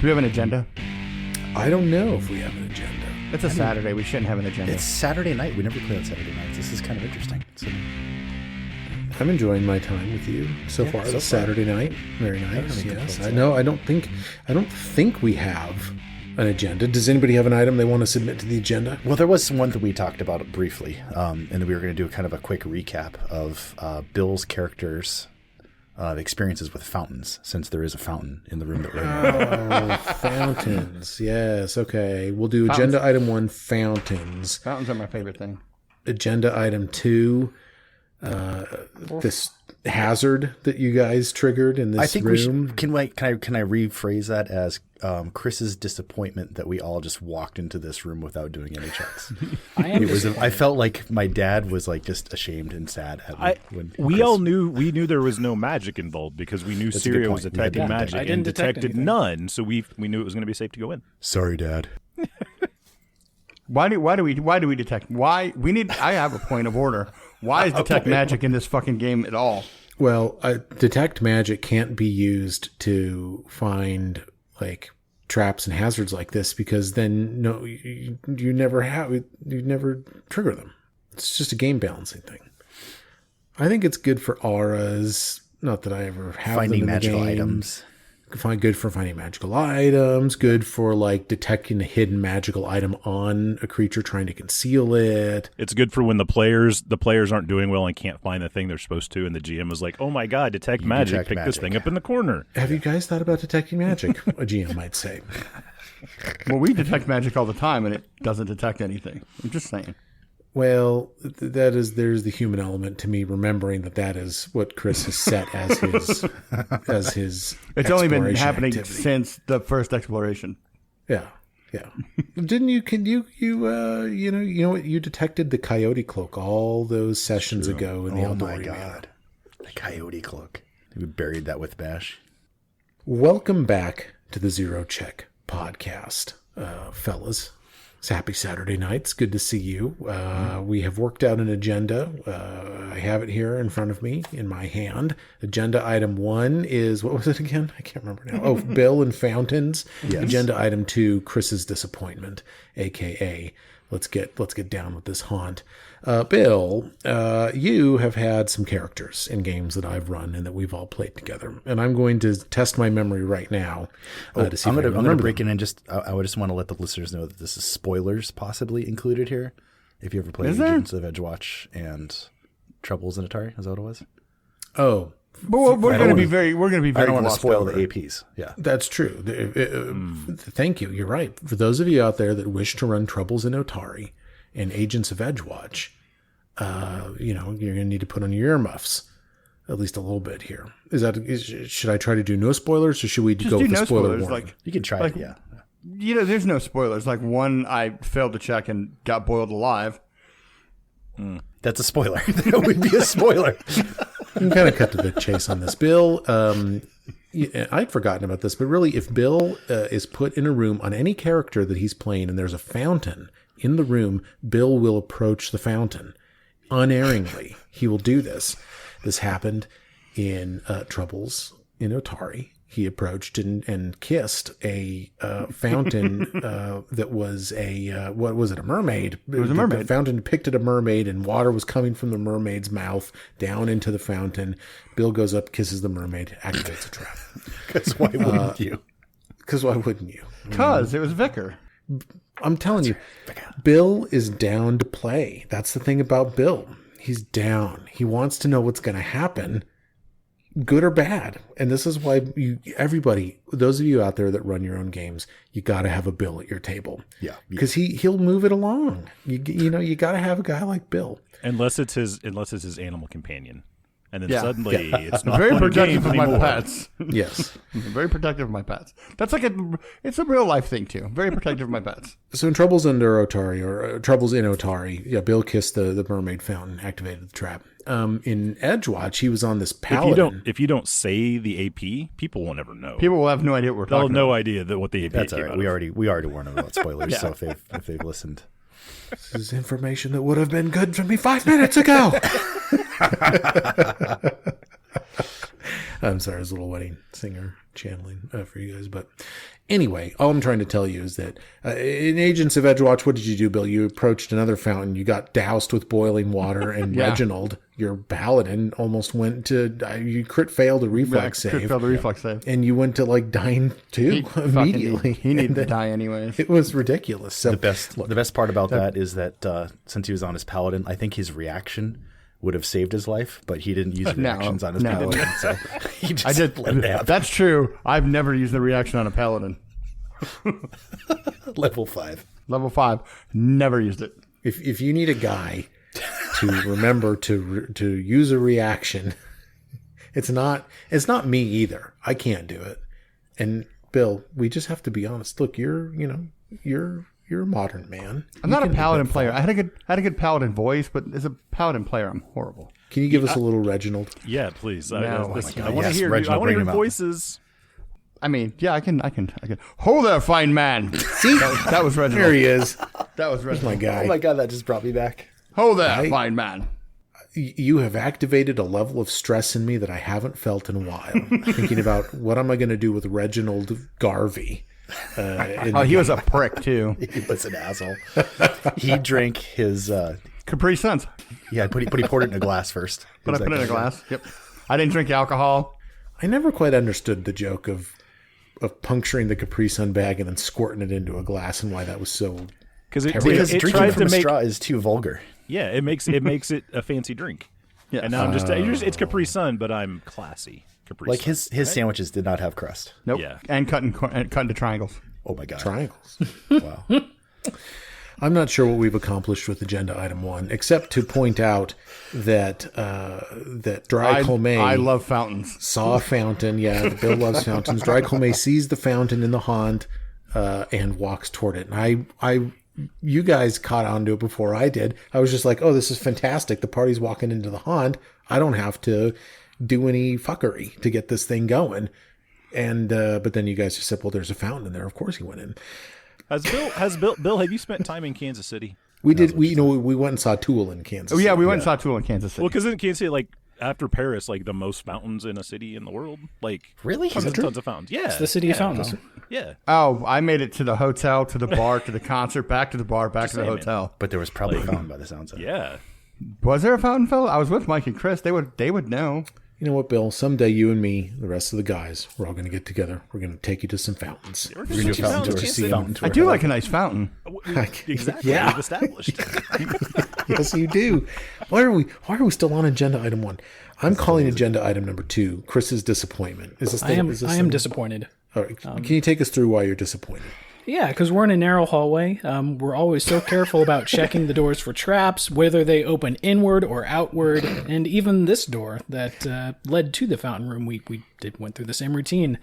we have an agenda? I don't know if we have an agenda. It's a Saturday. We shouldn't have an agenda. It's Saturday night. We never play on Saturday nights. This is kind of interesting. I'm enjoying my time with you so far. so It's far. Saturday night. Very nice. Yes. Yes. I know. I don't think we have an agenda. Does anybody have an item they want to submit to the agenda? Well, there was one that we talked about briefly, and then we were going to do kind of a quick recap of Bill's characters' experiences with fountains, since there is a fountain in the room that we're in. Oh, fountains. Yes. Okay. We'll do agenda item 1, fountains. Fountains are my favorite thing. Agenda item 2, this hazard that you guys triggered in this I think room. we should, can I rephrase that as Chris's disappointment that we all just walked into this room without doing any checks. I felt like my dad was like just ashamed and sad at me. We knew there was no magic involved because we knew Syria was detecting magic and detected none, so we knew it was going to be safe to go in. Sorry, Dad. Why do we detect? I have a point of order. Why is detect magic in this fucking game at all? Well, detect magic can't be used to find like traps and hazards like this because then you never trigger them. It's just a game balancing thing. I think it's good for auras. Not that I ever have finding them in magical the game. items. Good for finding magical items. Good for like detecting a hidden magical item on a creature trying to conceal it. It's good for when the players aren't doing well and can't find the thing they're supposed to, and the GM is like, "Oh my god, detect magic! Pick this thing up in the corner." Have you guys thought about detecting magic? A GM might say. Well, we detect magic all the time, and it doesn't detect anything. I'm just saying. Well, there's the human element to me remembering that is what Chris has set as his It's only been happening activity. since the first exploration. Yeah. Didn't you? You know what? You detected the coyote cloak all those sessions ago in the Oh outdoor my arena. god, the coyote cloak. We buried that with Bash. Welcome back to the Zero Check podcast, fellas. It's happy Saturday night. It's good to see you. We have worked out an agenda. I have it here in front of me in my hand. Agenda item 1 is, what was it again? I can't remember now. Oh, Bill and Fountains. Yes. Agenda item 2, Chris's disappointment, aka let's get down with this haunt. Bill, you have had some characters in games that I've run and that we've all played together, and I'm going to test my memory right now to see I'm if I going to remember break them. in and I would just want to let the listeners know that this is spoilers possibly included here. If you ever played Is there? Agents of Edgewatch and Troubles in Atari, is that what it was? Oh, But we're going to be very. We're going to be I very. don't want to glossed spoil over. the APs. Yeah. that's true. Thank you. You're right. For those of you out there that wish to run Troubles in Otari and Agents of Edgewatch, you're going to need to put on your earmuffs at least a little bit here. Should I try to do no spoilers or should we Just go do with the no spoiler spoilers. warning? Like You can try Like- it, yeah. there's no spoilers. Like one, I failed to check and got boiled alive. That's a spoiler. That would be a spoiler. You can kind of cut to the chase on this. Bill, I'd forgotten about this, but really if Bill is put in a room on any character that he's playing and there's a fountain in the room, Bill will approach the fountain unerringly. He will do this. This happened in Troubles in Otari. He approached and kissed a fountain that was what was it? A mermaid. It was a mermaid. The fountain depicted a mermaid, and water was coming from the mermaid's mouth down into the fountain. Bill goes up, kisses the mermaid, activates a trap. Because why wouldn't you? Because why wouldn't you? Because it was Vicar. I'm telling you, Bill is down to play. That's the thing about Bill. He's down. He wants to know what's going to happen, good or bad. And this is why everybody, those of you out there that run your own games, you got to have a Bill at your table. Yeah. Because he'll move it along. You got to have a guy like Bill. Unless it's his animal companion, and then suddenly it's not Very fun protective game of my anymore. pets. Yes. Very protective of my pets. That's like it's a real life thing too. Very protective of my pets. So in Troubles Under Otari, or Troubles in Otari, Bill kissed the mermaid fountain, activated the trap. In Edgewatch, he was on this paladin. If you don't say the AP, people won't ever know. People will have no idea what we're They'll talking have no about. idea what the AP That's all came right. out We of. already warned them about spoilers. So if they've listened, This is information that would have been good for me 5 minutes ago. I'm sorry, I was a little wedding singer channeling for you guys. But anyway, all I'm trying to tell you is that in Agents of Edgewatch, what did you do, Bill? You approached another fountain. You got doused with boiling water, and Reginald, your paladin, almost went to you failed a reflex save. Crit failed a reflex save. And you went to like dying too immediately. He needed to die anyways. It was ridiculous. So the best part about that is that since he was on his paladin, I think his reaction would have saved his life, but he didn't use reactions on his paladin. So he just let it happen. That's true. I've never used the reaction on a paladin. Level 5. Level 5. Never used it. If you need a guy to remember to use a reaction, it's not me either. I can't do it. And Bill, we just have to be honest. Look, you're a modern man. I'm not a paladin player. I had a good paladin voice, but as a paladin player, I'm horrible. Can you give us a little Reginald? Yeah, please. No. I want to hear. I want to hear voices. I mean, yeah, I can. Ho there, fine man. See, that was Reginald. There he is. That was Reginald. My guy. Oh my god, that just brought me back. Ho there, fine man. You have activated a level of stress in me that I haven't felt in a while. Thinking about what am I going to do with Reginald Garvey. He was a prick too. He was an asshole. He drank his Capri Suns. Yeah, but he poured it in a glass first. But I put it in a glass. Yep. I didn't drink alcohol. I never quite understood the joke of puncturing the Capri Sun bag and then squirting it into a glass and why that was so. Because it drinking from a straw is too vulgar. Yeah, it makes it a fancy drink. Yeah, and now I'm it's Capri Sun, but I'm classy. Capri like Sun, his sandwiches did not have crust. Nope. Yeah, and cut into triangles. Oh my god, triangles. Wow. I'm not sure what we've accomplished with Agenda Item 1, except to point out that Dry Colmay... I love fountains. Saw a fountain. Yeah, Bill loves fountains. Dry Colmay sees the fountain in the Haunt and walks toward it. And you guys caught on to it before I did. I was just like, oh, this is fantastic. The party's walking into the Haunt. I don't have to do any fuckery to get this thing going. And but then you guys just said, well, there's a fountain in there. Of course he went in. Bill, have you spent time in Kansas City? We did. We went and saw Tool in Kansas. Oh yeah, we went and saw Tool in Kansas City. Well, because in Kansas City, like after Paris, like the most fountains in a city in the world. Like really, tons of fountains. Yeah, it's the city of fountains. Yeah. Oh, I made it to the hotel, to the bar, to the concert, back to the bar, back to the hotel. But there was probably a fountain by the sounds of it. Yeah. Was there a fountain, fella? I was with Mike and Chris. They would know. You know what, Bill? Someday you and me, the rest of the guys, we're all going to get together. We're going to take you to some fountains. We're going to do a fountain tour. I do like a nice fountain. Exactly. Yeah. We've established. Yes, you do. Why are we still on Agenda Item 1? I'm calling Agenda Item number 2 Chris's disappointment. I am disappointed. All right. Can you take us through why you're disappointed? Yeah, because we're in a narrow hallway. We're always so careful about checking the doors for traps, whether they open inward or outward, and even this door that led to the fountain room, we went through the same routine.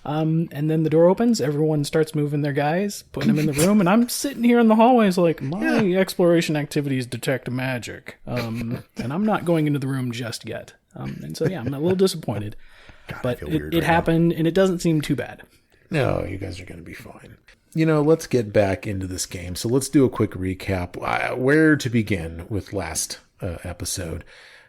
And then the door opens, everyone starts moving their guys, putting them in the room, and I'm sitting here in the hallways like, my exploration activities detect magic, and I'm not going into the room just yet. And so, yeah, I'm a little disappointed. God, but it happened, and it doesn't seem too bad. No, you guys are going to be fine. Let's get back into this game. So let's do a quick recap. Where to begin with last episode?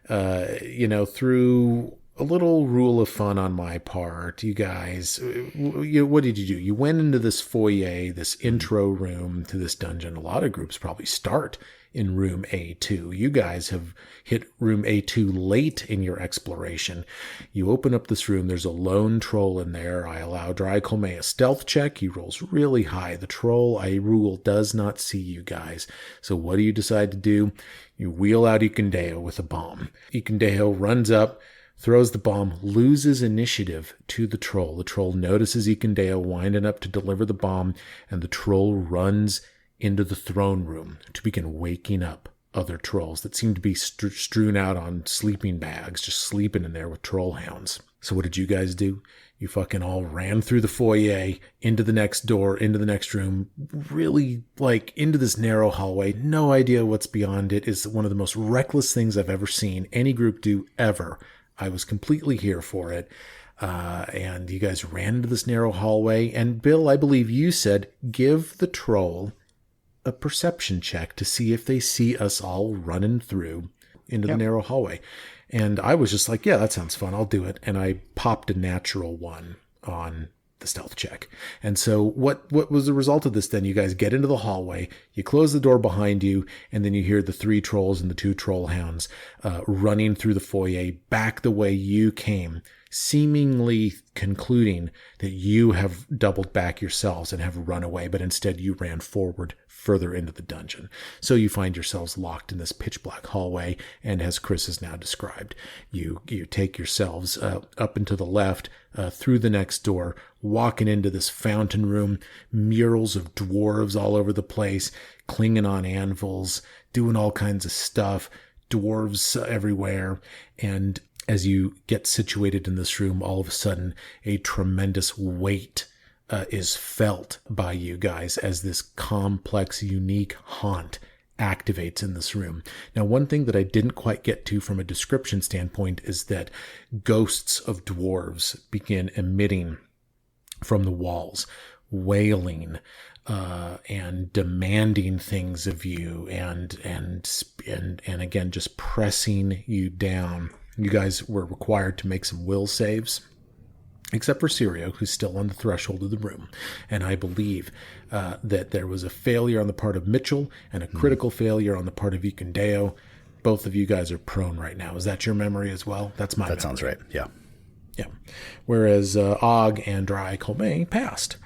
Through a little rule of fun on my part, you guys, what did you do? You went into this foyer, this intro room to this dungeon. A lot of groups probably start in room A2. You guys have hit room A2 late in your exploration. You open up this room. There's a lone troll in there. I allow Dry Colmay a stealth check. He rolls really high. The troll, I rule, does not see you guys. So what do you decide to do? You wheel out Ikundeo with a bomb. Ikundeo runs up, throws the bomb, loses initiative to the troll. The troll notices Ikundeo winding up to deliver the bomb, and the troll runs into the throne room to begin waking up other trolls that seem to be strewn out on sleeping bags, just sleeping in there with troll hounds. So what did you guys do? You fucking all ran through the foyer, into the next door, into the next room, really into this narrow hallway. No idea what's beyond it. Is one of the most reckless things I've ever seen any group do ever. I was completely here for it. And you guys ran into this narrow hallway. And Bill, I believe you said, give the troll a perception check to see if they see us all running through into the narrow hallway. And I was just like, yeah, that sounds fun. I'll do it. And I popped a natural 1 on the stealth check. And so what was the result of this then? You guys get into the hallway, you close the door behind you, and then you hear the 3 trolls and the 2 troll hounds running through the foyer back the way you came, seemingly concluding that you have doubled back yourselves and have run away, but instead you ran forward further into the dungeon. So you find yourselves locked in this pitch black hallway, and as Chris has now described, you take yourselves up and to the left, through the next door, walking into this fountain room, murals of dwarves all over the place, clinging on anvils, doing all kinds of stuff, dwarves everywhere, and as you get situated in this room, all of a sudden, a tremendous weight is felt by you guys as this complex, unique haunt activates in this room. Now, one thing that I didn't quite get to from a description standpoint is that ghosts of dwarves begin emitting from the walls, wailing and demanding things of you, and again just pressing you down. You guys were required to make some will saves, except for Sirio, who's still on the threshold of the room. And I believe that there was a failure on the part of Mitchell and a critical failure on the part of Ikundeo. Both of you guys are prone right now. Is that your memory as well? That's my memory. That sounds right, yeah. Yeah. Whereas Og and Dry Colmay passed.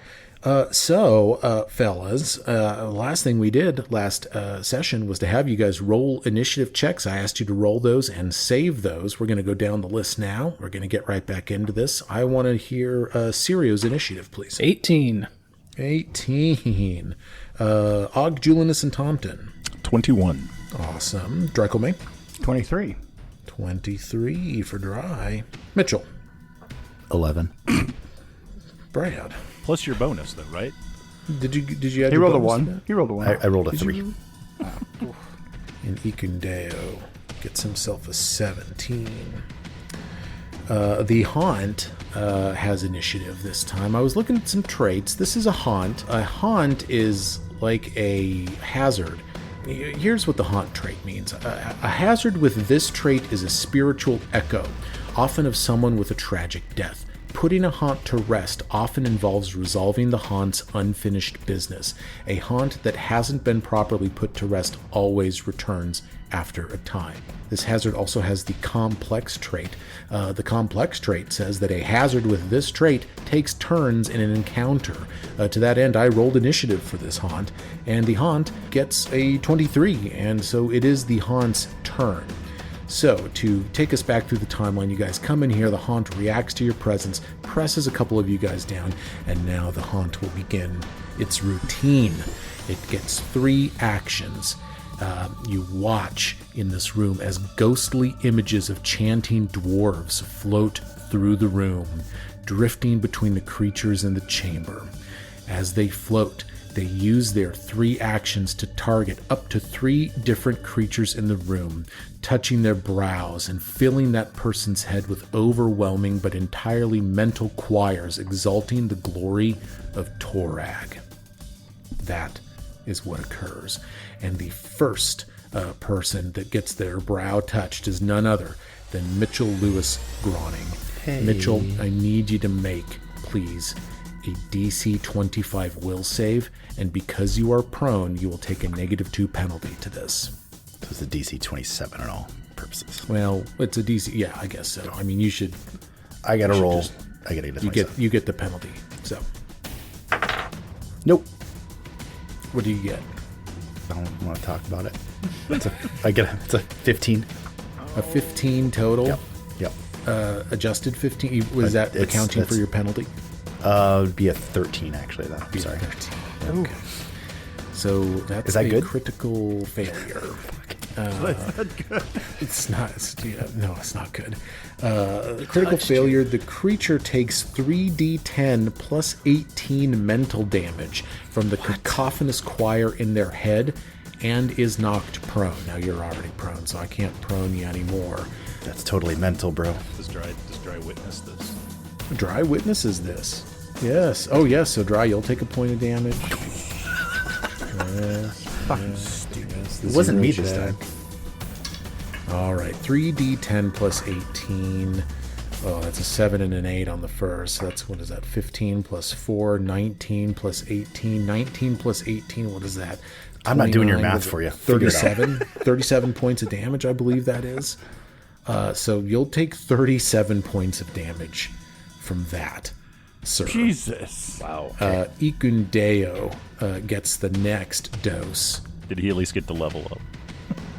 Fellas, last thing we did last session was to have you guys roll initiative checks. I asked you to roll those and save those. We're going to go down the list now. We're going to get right back into this. I want to hear Sirio's initiative, please. 18. Og, Julianus, and Tompton. 21. Awesome. Draco 23. 23 for Dry. Mitchell. 11. Brad. Plus your bonus, though, right? Did you add He your rolled a bonus 1. to that? He rolled a 1. I rolled a 3. And Ikundeo gets himself a 17. The Haunt has initiative this time. I was looking at some traits. This is a Haunt. A Haunt is like a hazard. Here's what the Haunt trait means. A hazard with this trait is a spiritual echo, often of someone with a tragic death. Putting a haunt to rest often involves resolving the haunt's unfinished business. A haunt that hasn't been properly put to rest always returns after a time. This hazard also has the complex trait. The complex trait says that a hazard with this trait takes turns in an encounter. To that end, I rolled initiative for this haunt, and the haunt gets a 23, and so it is the haunt's turn. So, to take us back through the timeline, you guys come in here, the haunt reacts to your presence, presses a couple of you guys down, and now the haunt will begin its routine. It gets 3 actions. You watch in this room as ghostly images of chanting dwarves float through the room, drifting between the creatures in the chamber. As they float, they use their 3 actions to target up to 3 different creatures in the room, touching their brows and filling that person's head with overwhelming but entirely mental choirs exalting the glory of Torag. That is what occurs. And the first person that gets their brow touched is none other than Mitchell Lewis Groning. Hey. Mitchell, I need you to make, please, a DC 25 will save, and because you are prone, you will take a -2 penalty to this. So it's a DC 27 on all purposes. Well, it's a DC, yeah, I guess so. I mean, you should. I got to roll. I got to get you get the penalty. So. Nope. What do you get? I don't want to talk about it. It's a 15. A 15 total? Yep. Adjusted 15? Was that accounting for your penalty? It'd be a 13, actually, though. Sorry. 13. Okay. So that's a good? Critical failure. It's not. It's not good. Critical failure. The creature takes 3d10 plus 18 mental damage from the cacophonous choir in their head and is knocked prone. Now you're already prone, so I can't prone you anymore. That's totally mental, bro. Does Dry witness this? Dry witnesses this. Yes. Oh, yes. So Dry, you'll take a point of damage. Yes. Fucking stupid. It wasn't me this time. All right, 3d10 plus 18. Oh, that's a 7 and an 8 on the first. So that's, what is that? 15 plus 4, 19 plus 18. 19 plus 18, what is that? I'm not doing your math for you. 37 points of damage, I believe that is. So you'll take 37 points of damage from that, sir. Jesus. Wow. Ikundeo gets the next dose. Did he at least get the level up?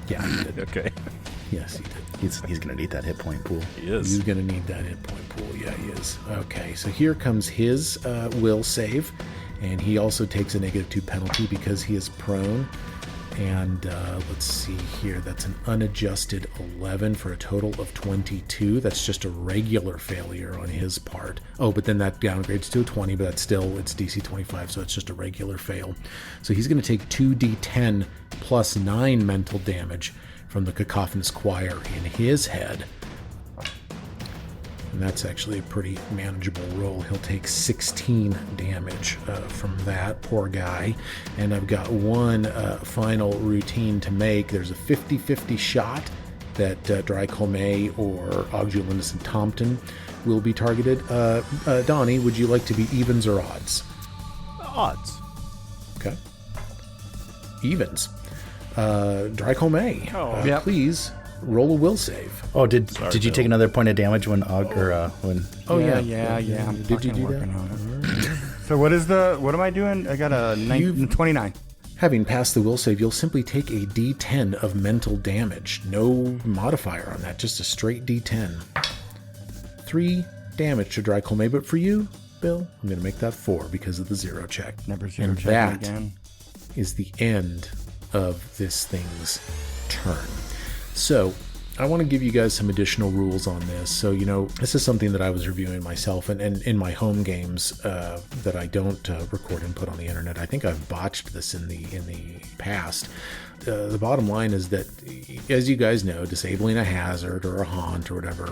Yeah, he did. Okay. Yes, he did. He's going to need that hit point pool. He is. He's going to need that hit point pool. Yeah, he is. Okay, so here comes his will save, and he also takes a -2 penalty because he is prone. And let's see here. That's an unadjusted 11 for a total of 22. That's just a regular failure on his part. Oh, but then that downgrades to a 20, but that's still, it's DC 25, so it's just a regular fail. So he's going to take 2d10 plus 9 mental damage from the cacophonous choir in his head. And that's actually a pretty manageable roll. He'll take 16 damage from that, poor guy. And I've got one final routine to make. There's a 50-50 shot that Drycolme or Ogulindus and Tompton will be targeted. Donnie, would you like to be evens or odds? Odds. Okay. Evens. Drycolme, Yep. please roll a will save. Oh, did you take another point of damage when when? Oh yeah. Did I'm you fucking do that? working on it. So what am I doing? I got a 29. Having passed the will save, you'll simply take a d10 of mental damage. No modifier on that, just a straight d10. 3 damage to Drycolme, but for you, Bill, I'm going to make that 4 because of the 0 check. Never zero and checking that again. is the end of this thing's turn. So I want to give you guys some additional rules on this. So, this is something that I was reviewing myself and in my home games that I don't record and put on the internet. I think I've botched this in the past. The bottom line is that, as you guys know, disabling a hazard or a haunt or whatever,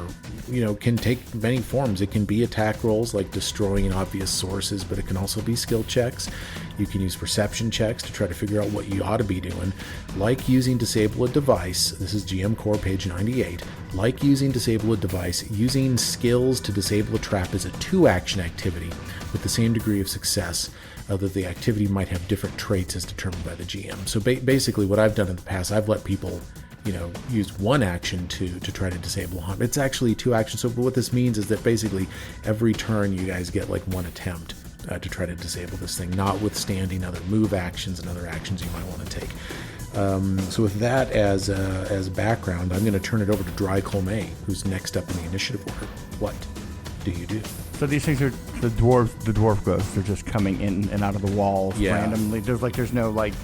can take many forms. It can be attack rolls like destroying obvious sources, but it can also be skill checks. You can use perception checks to try to figure out what you ought to be doing, like using disable a device. This is GM Core page 98. Like using disable a device, using skills to disable a trap is a 2-action activity with the same degree of success, although the activity might have different traits as determined by the GM. So basically what I've done in the past, I've let people, use 1 action to try to disable a haunt. It's actually 2 actions. So what this means is that basically every turn you guys get like 1 attempt to try to disable this thing, notwithstanding other move actions and other actions you might want to take. So with that as background, I'm going to turn it over to Drycolme, who's next up in the initiative order. What do you do? So these things are the dwarf ghosts. They're just coming in and out of the walls randomly. There's no like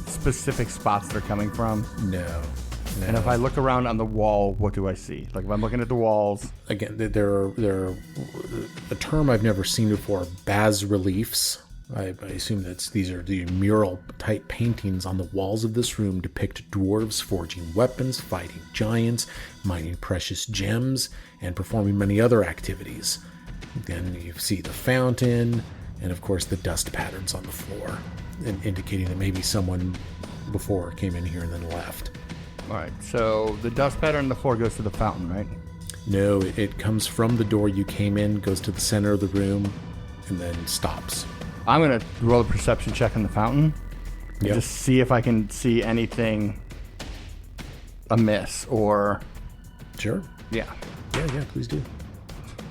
specific spots they're coming from. No. And if I look around on the wall, what do I see? Like if I'm looking at the walls. Again, there are a term I've never seen before, bas reliefs. I assume these are the mural type paintings on the walls of this room depict dwarves forging weapons, fighting giants, mining precious gems, and performing many other activities. Then you see the fountain, and of course the dust patterns on the floor, indicating that maybe someone before came in here and then left. All right, so the dust pattern on the floor goes to the fountain, right? No, it comes from the door you came in, goes to the center of the room, and then stops. I'm going to roll a perception check on the fountain and Yep. just see if I can see anything amiss or... Sure. Yeah. Yeah, please do.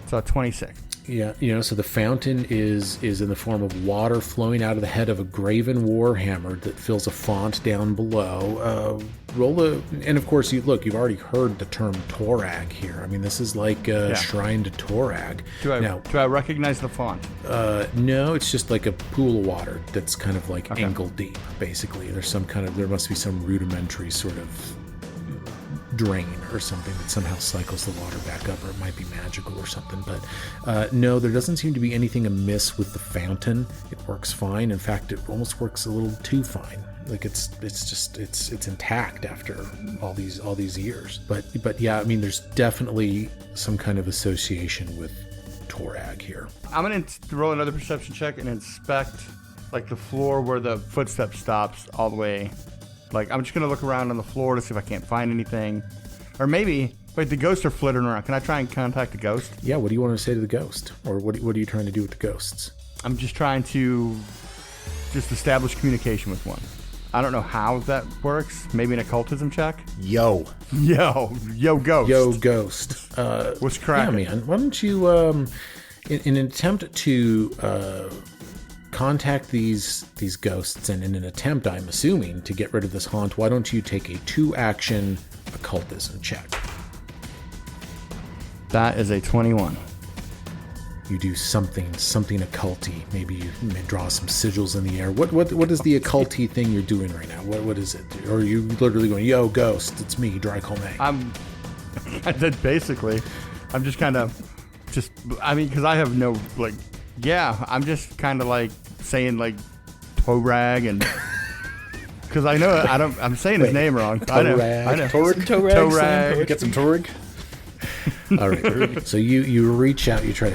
So 26. Yeah, so the fountain is in the form of water flowing out of the head of a graven warhammer that fills a font down below. And of course, you've already heard the term Torag here. I mean, this is like a shrine to Torag. Do I recognize the font? No, it's just like a pool of water that's kind of like ankle deep, basically. There must be some rudimentary sort of drain or something that somehow cycles the water back up, or it might be magical or something. But no, there doesn't seem to be anything amiss with the fountain. It works fine. In fact, it almost works a little too fine. Like it's intact after all these years. But yeah, I mean, there's definitely some kind of association with Torag here. I'm going to roll another perception check and inspect like the floor where the footstep stops all the way. Like, I'm just going to look around on the floor to see if I can't find anything. Or maybe, wait, the ghosts are flittering around. Can I try and contact the ghost? Yeah, what do you want to say to the ghost? Or what are you trying to do with the ghosts? I'm just trying to just establish communication with one. I don't know how that works. Maybe an occultism check? Yo, ghost. Yo, ghost. What's cracking? Yeah, man. Why don't you, in an attempt to contact these ghosts, and in an attempt, I'm assuming, to get rid of this haunt, why don't you take a 2-action occultism check? That is a 21. You do something occulty. Maybe you may draw some sigils in the air. What is the occulty thing you're doing right now? What is it? Or are you literally going, yo, ghost, it's me, Dry Colmay? I did basically. I'm just kind of, because I have no, I'm just kind of saying toe rag and, because I know I'm saying his name wrong. I know. toe rag. Get some Torg. All right. So you reach out, you try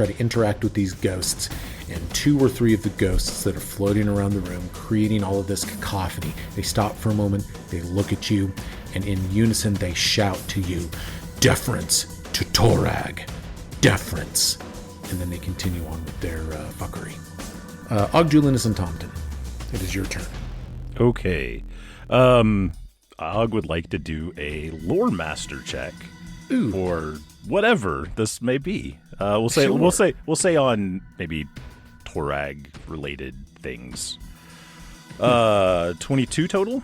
to interact with these ghosts, and 2 or 3 of the ghosts that are floating around the room, creating all of this cacophony. They stop for a moment, they look at you, and in unison they shout to you, "Deference to Torag, deference." And then they continue on with their fuckery. Ogjulinus and Tomton, it is your turn. Okay. Og would like to do a lore master check. Ooh. Or whatever this may be. We'll say on maybe Torag related things. 22 total.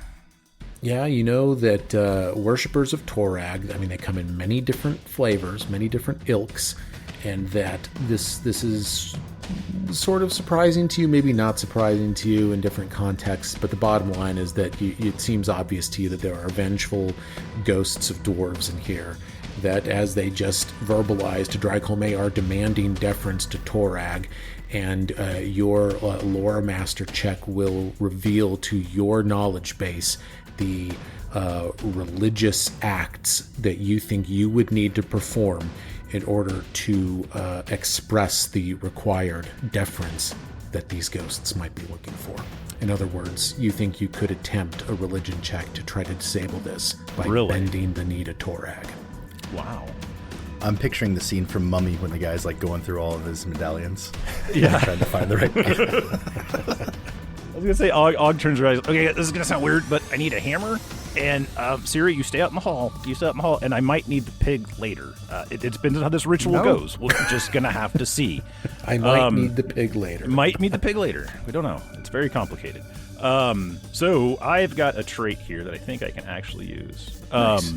Yeah, you know that worshippers of Torag, they come in many different flavors, many different ilks, and that this is sort of surprising to you, maybe not surprising to you in different contexts, but the bottom line is that it seems obvious to you that there are vengeful ghosts of dwarves in here that, as they just verbalized to Dry Colmay, are demanding deference to Torag, and your lore master check will reveal to your knowledge base the religious acts that you think you would need to perform in order to express the required deference that these ghosts might be looking for. In other words, you think you could attempt a religion check to try to disable this by bending the knee to Torag. Wow. I'm picturing the scene from Mummy when the guy's going through all of his medallions. Yeah. Trying to find the right one. I was going to say, Og turns around. Okay, this is going to sound weird, but I need a hammer. And Siri, you stay out in the hall. And I might need the pig later. It depends on how this ritual goes. We're just going to have to see. I might need the pig later. We don't know. It's very complicated. So I've got a trait here that I think I can actually use. Nice.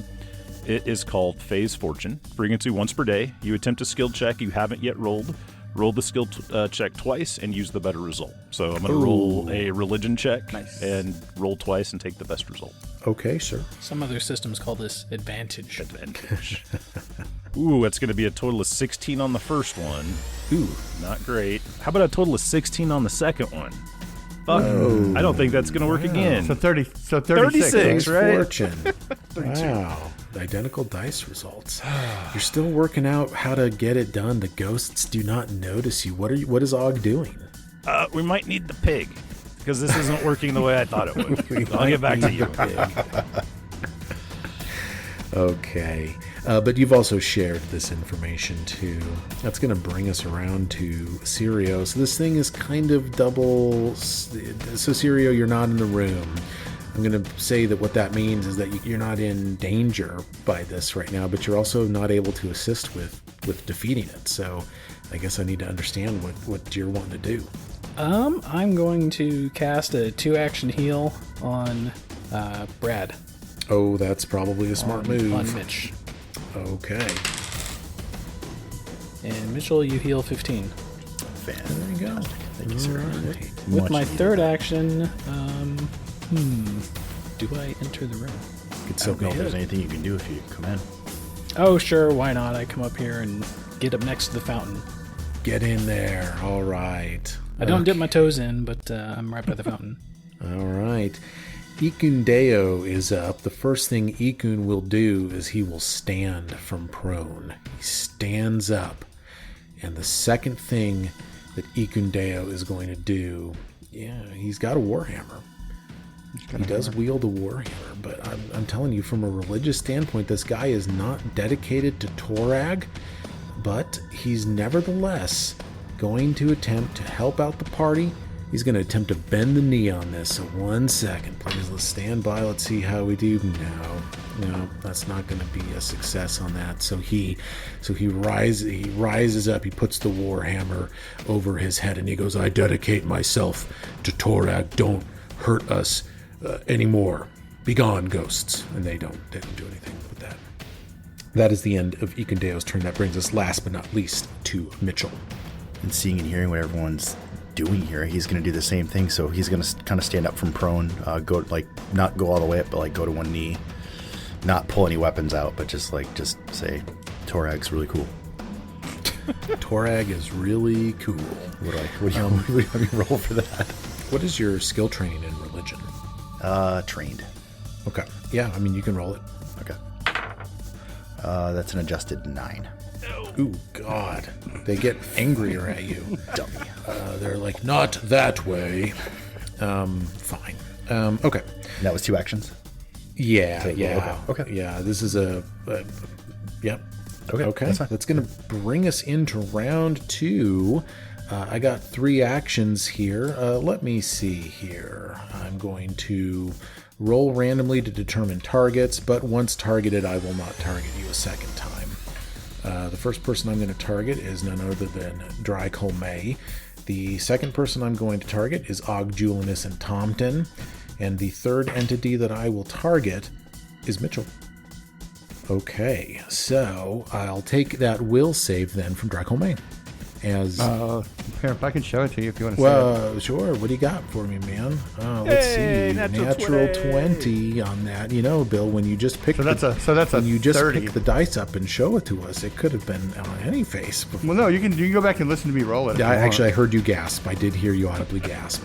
It is called Phase Fortune. Frequency once per day. You attempt a skill check you haven't yet rolled. Roll the skill check twice and use the better result. So I'm going to roll a religion check and roll twice and take the best result. Okay, sir. Some other systems call this advantage. Ooh, it's going to be a total of 16 on the first one. Ooh. Not great. How about a total of 16 on the second one? Fuck. I don't think that's going to work again. So 36, right? Fortune. Wow. Identical dice results. You're still working out how to get it done. The ghosts do not notice you. What is Og doing? We might need the pig, because this isn't working the way I thought it would. I'll get back to you. Okay. But you've also shared this information too. That's going to bring us around to Sirio. So this thing is kind of double. So Sirio, you're not in the room. I'm going to say that what that means is that you're not in danger by this right now, but you're also not able to assist with defeating it. So I guess I need to understand what you're wanting to do. I'm going to cast a 2-action heal on Brad. Oh, that's probably a smart move. On Mitch. Okay. And Mitchell, you heal 15. There you go. Thank you, sir. Right. With my third action, do I enter the room? I don't know if there's anything you can do if you come in. Oh, sure. Why not? I come up here and get up next to the fountain. Get in there. All right. I don't dip my toes in, but I'm right by the fountain. All right. Ikun Deo is up. The first thing Ikun will do is he will stand from prone. He stands up. And the second thing that Ikun Deo is going to do, he's got a warhammer. He does wield a warhammer, but I'm telling you, from a religious standpoint, this guy is not dedicated to Torag, but he's nevertheless going to attempt to help out the party. He's going to attempt to bend the knee on this. So 1 second, please. Let's stand by. Let's see how we do. No, that's not going to be a success on that. So he rises up. He puts the warhammer over his head, and he goes, "I dedicate myself to Torag. Don't hurt us anymore. Begone, ghosts." And they don't do anything with that. That is the end of Ikendeo's turn. That brings us, last but not least, to Mitchell. And seeing and hearing what everyone's doing here, he's going to do the same thing. So he's going to kind of stand up from prone, not go all the way up, but go to one knee, not pull any weapons out, but just say, "Torag's really cool." Torag is really cool. What do you want me to roll for that? What is your skill training in religion? Trained. Okay. Yeah, I mean, you can roll it. Okay. That's an adjusted 9. Ooh, God. They get angrier at you. Dummy. They're like, "Not that way." Fine. Okay. That was 2 actions? Yeah. Okay. Yeah, this is yep. Okay. That's going to bring us into round 2. I got 3 actions here. Let me see here. I'm going to roll randomly to determine targets, but once targeted, I will not target you a second time. The first person I'm going to target is none other than Drycolme. The second person I'm going to target is Og, Julinus, and Tomton. And the third entity that I will target is Mitchell. Okay, so I'll take that will save then from Drycolme. As Here, if I can show it to you if you want to see it. Sure. What do you got for me, man? Let's see. Natural 20 on that. You know, Bill, when you just picked So that's a when you just 30. picked the dice up and show it to us, it could have been on any face. Before. Well, no, you can go back and listen to me roll it. I heard you gasp. I did hear you audibly gasp.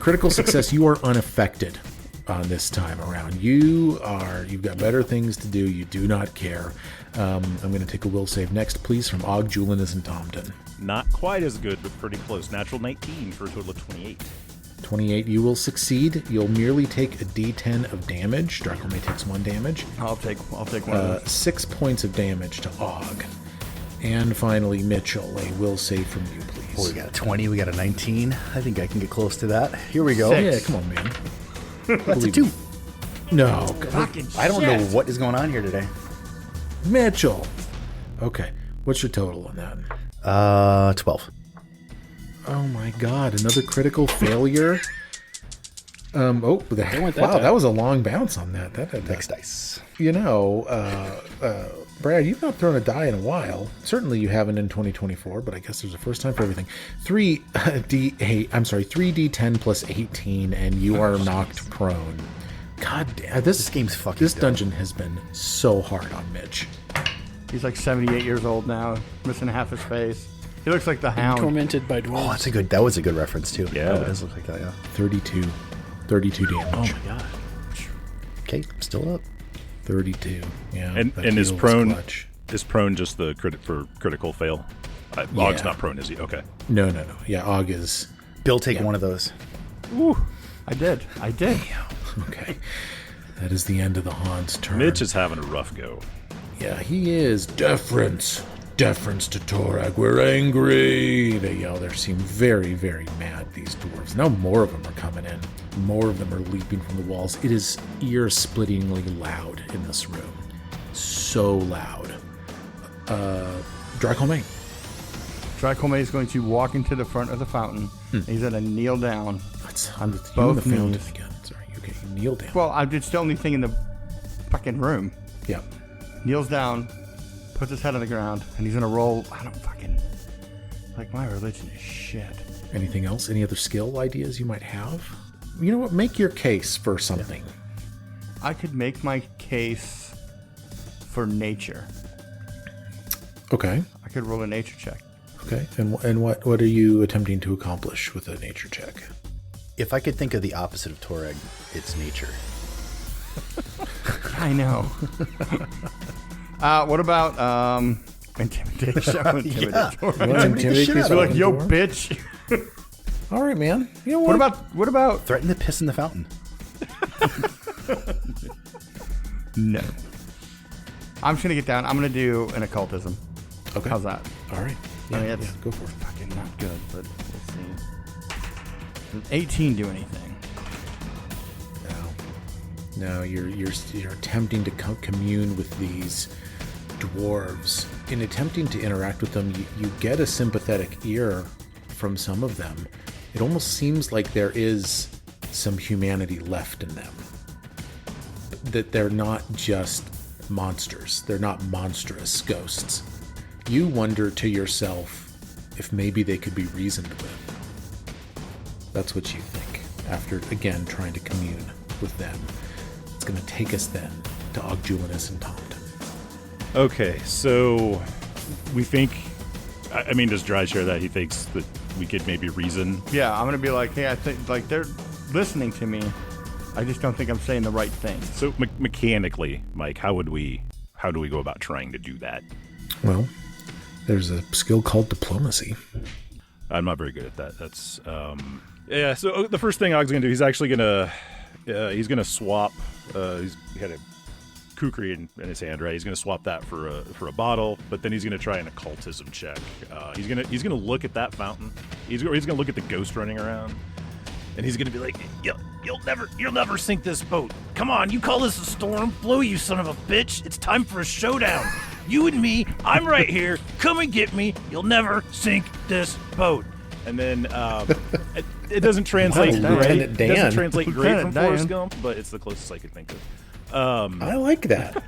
Critical success. You are unaffected on this time around. You've got better things to do. You do not care. I'm going to take a will save next, please, from Og, Julinus, and Tomton. Not quite as good, but pretty close. Natural 19 for a total of 28. 28, you will succeed. You'll merely take a d10 of damage. Drycolme takes 1 damage. I'll take one of those. 6 points of damage to Og. And finally, Mitchell, a will save from you, please. Well, we got a 20, we got a 19. I think I can get close to that. Here we go. 6. Yeah, come on, man. That's a 2. No, I don't know what is going on here today. Mitchell. Okay, what's your total on that? 12. Oh my God, another critical failure. Wow, that was a long bounce on that. Next dice. You know, Brad, you've not thrown a die in a while. Certainly you haven't in 2024, but I guess there's a first time for everything. 3d10 plus 18, and you are knocked prone. God damn, this game's fucking This dope. dungeon has been so hard on Mitch. He's like 78 years old now, missing half his face. He looks like the Hound. Tormented by dwarves. Oh, that was a good reference too. Yeah. Oh, it does look like that, yeah. 32 damage. Oh my god. Okay, still up. 32. Yeah. And that is heal was prone clutch. is prone just the critical fail? Og's not prone, is he? Okay. No. Yeah, Og is. Bill, take one of those. Ooh, I did. Okay. That is the end of the Han's turn. Mitch is having a rough go. Yeah, he is. Deference to Torag. We're angry. They yell. They seem very, very mad, these dwarves. Now more of them are coming in. More of them are leaping from the walls. It is ear-splittingly loud in this room. So loud. Drycolme. Drycolme is going to walk into the front of the fountain. He's going to kneel down. On both the fountain knees. again. Sorry. Okay, you kneel down. Well, it's the only thing in the fucking room. Yeah. Kneels down, puts his head on the ground, and he's going to roll. I don't fucking... Like, my religion is shit. Anything else? Any other skill ideas you might have? You know what? Make your case for something. I could make my case for nature. Okay. I could roll a nature check. Okay. And what are you attempting to accomplish with a nature check? If I could think of the opposite of Torag, it's nature. I know. What about intimidation? Intimidate shit out Be of like, yo, bitch. All right, man. You know What about Threaten to piss in the fountain. No. I'm just gonna get down. I'm gonna do an occultism. Okay. How's that? All right. I mean, Yeah, it's go for it. fucking not good, but we'll see. Does 18 do anything? No, you're attempting to commune with these dwarves. In attempting to interact with them, you get a sympathetic ear from some of them. It almost seems like there is some humanity left in them. That they're not just monsters. They're not monstrous ghosts. You wonder to yourself if maybe they could be reasoned with. That's what you think after, again, trying to commune with them. It's going to take us then to Ogjulinus and Taunton. Okay, so we think... I mean, does Dry share that? He thinks that we could maybe reason? Yeah, I'm gonna be like, hey, I think like they're listening to me. I just don't think I'm saying the right thing. So mechanically, Mike, how do we go about trying to do that? Well, there's a skill called diplomacy. I'm not very good at that. That's yeah. So the first thing Og's gonna do, he's actually gonna swap. He had a kukri in his hand, right? He's gonna swap that for a bottle, but then he's gonna try an occultism check. He's gonna look at that fountain. He's gonna look at the ghost running around, and he's gonna be like, "You'll never sink this boat. Come on, you call this a storm? Blow, you son of a bitch! It's time for a showdown. You and me, I'm right here. Come and get me. You'll never sink this boat." And then it doesn't translate Wow, great. Lieutenant Dan. It doesn't translate great from Lieutenant Dan. Forrest Gump, but it's the closest I could think of. I like that.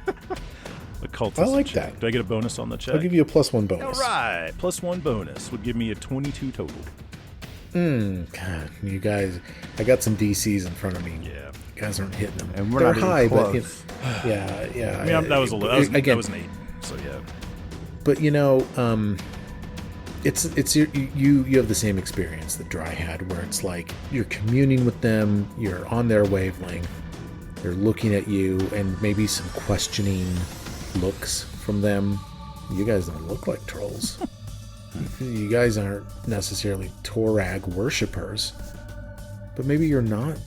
Occultism I like check. that. Do I get a bonus on the check? I'll give you a +1 All bonus. right, +1 bonus would give me a 22 total. God, you guys, I got some DCs in front of me. Yeah. You guys aren't hitting them. And we're They're not even high, but close. yeah. I mean, that was again, that was an 8. So yeah. But it's you have the same experience that Dry had, where it's like you're communing with them, you're on their wavelength, they're looking at you, and maybe some questioning looks from them. You guys don't look like trolls. You guys aren't necessarily Torag worshippers, but maybe you're not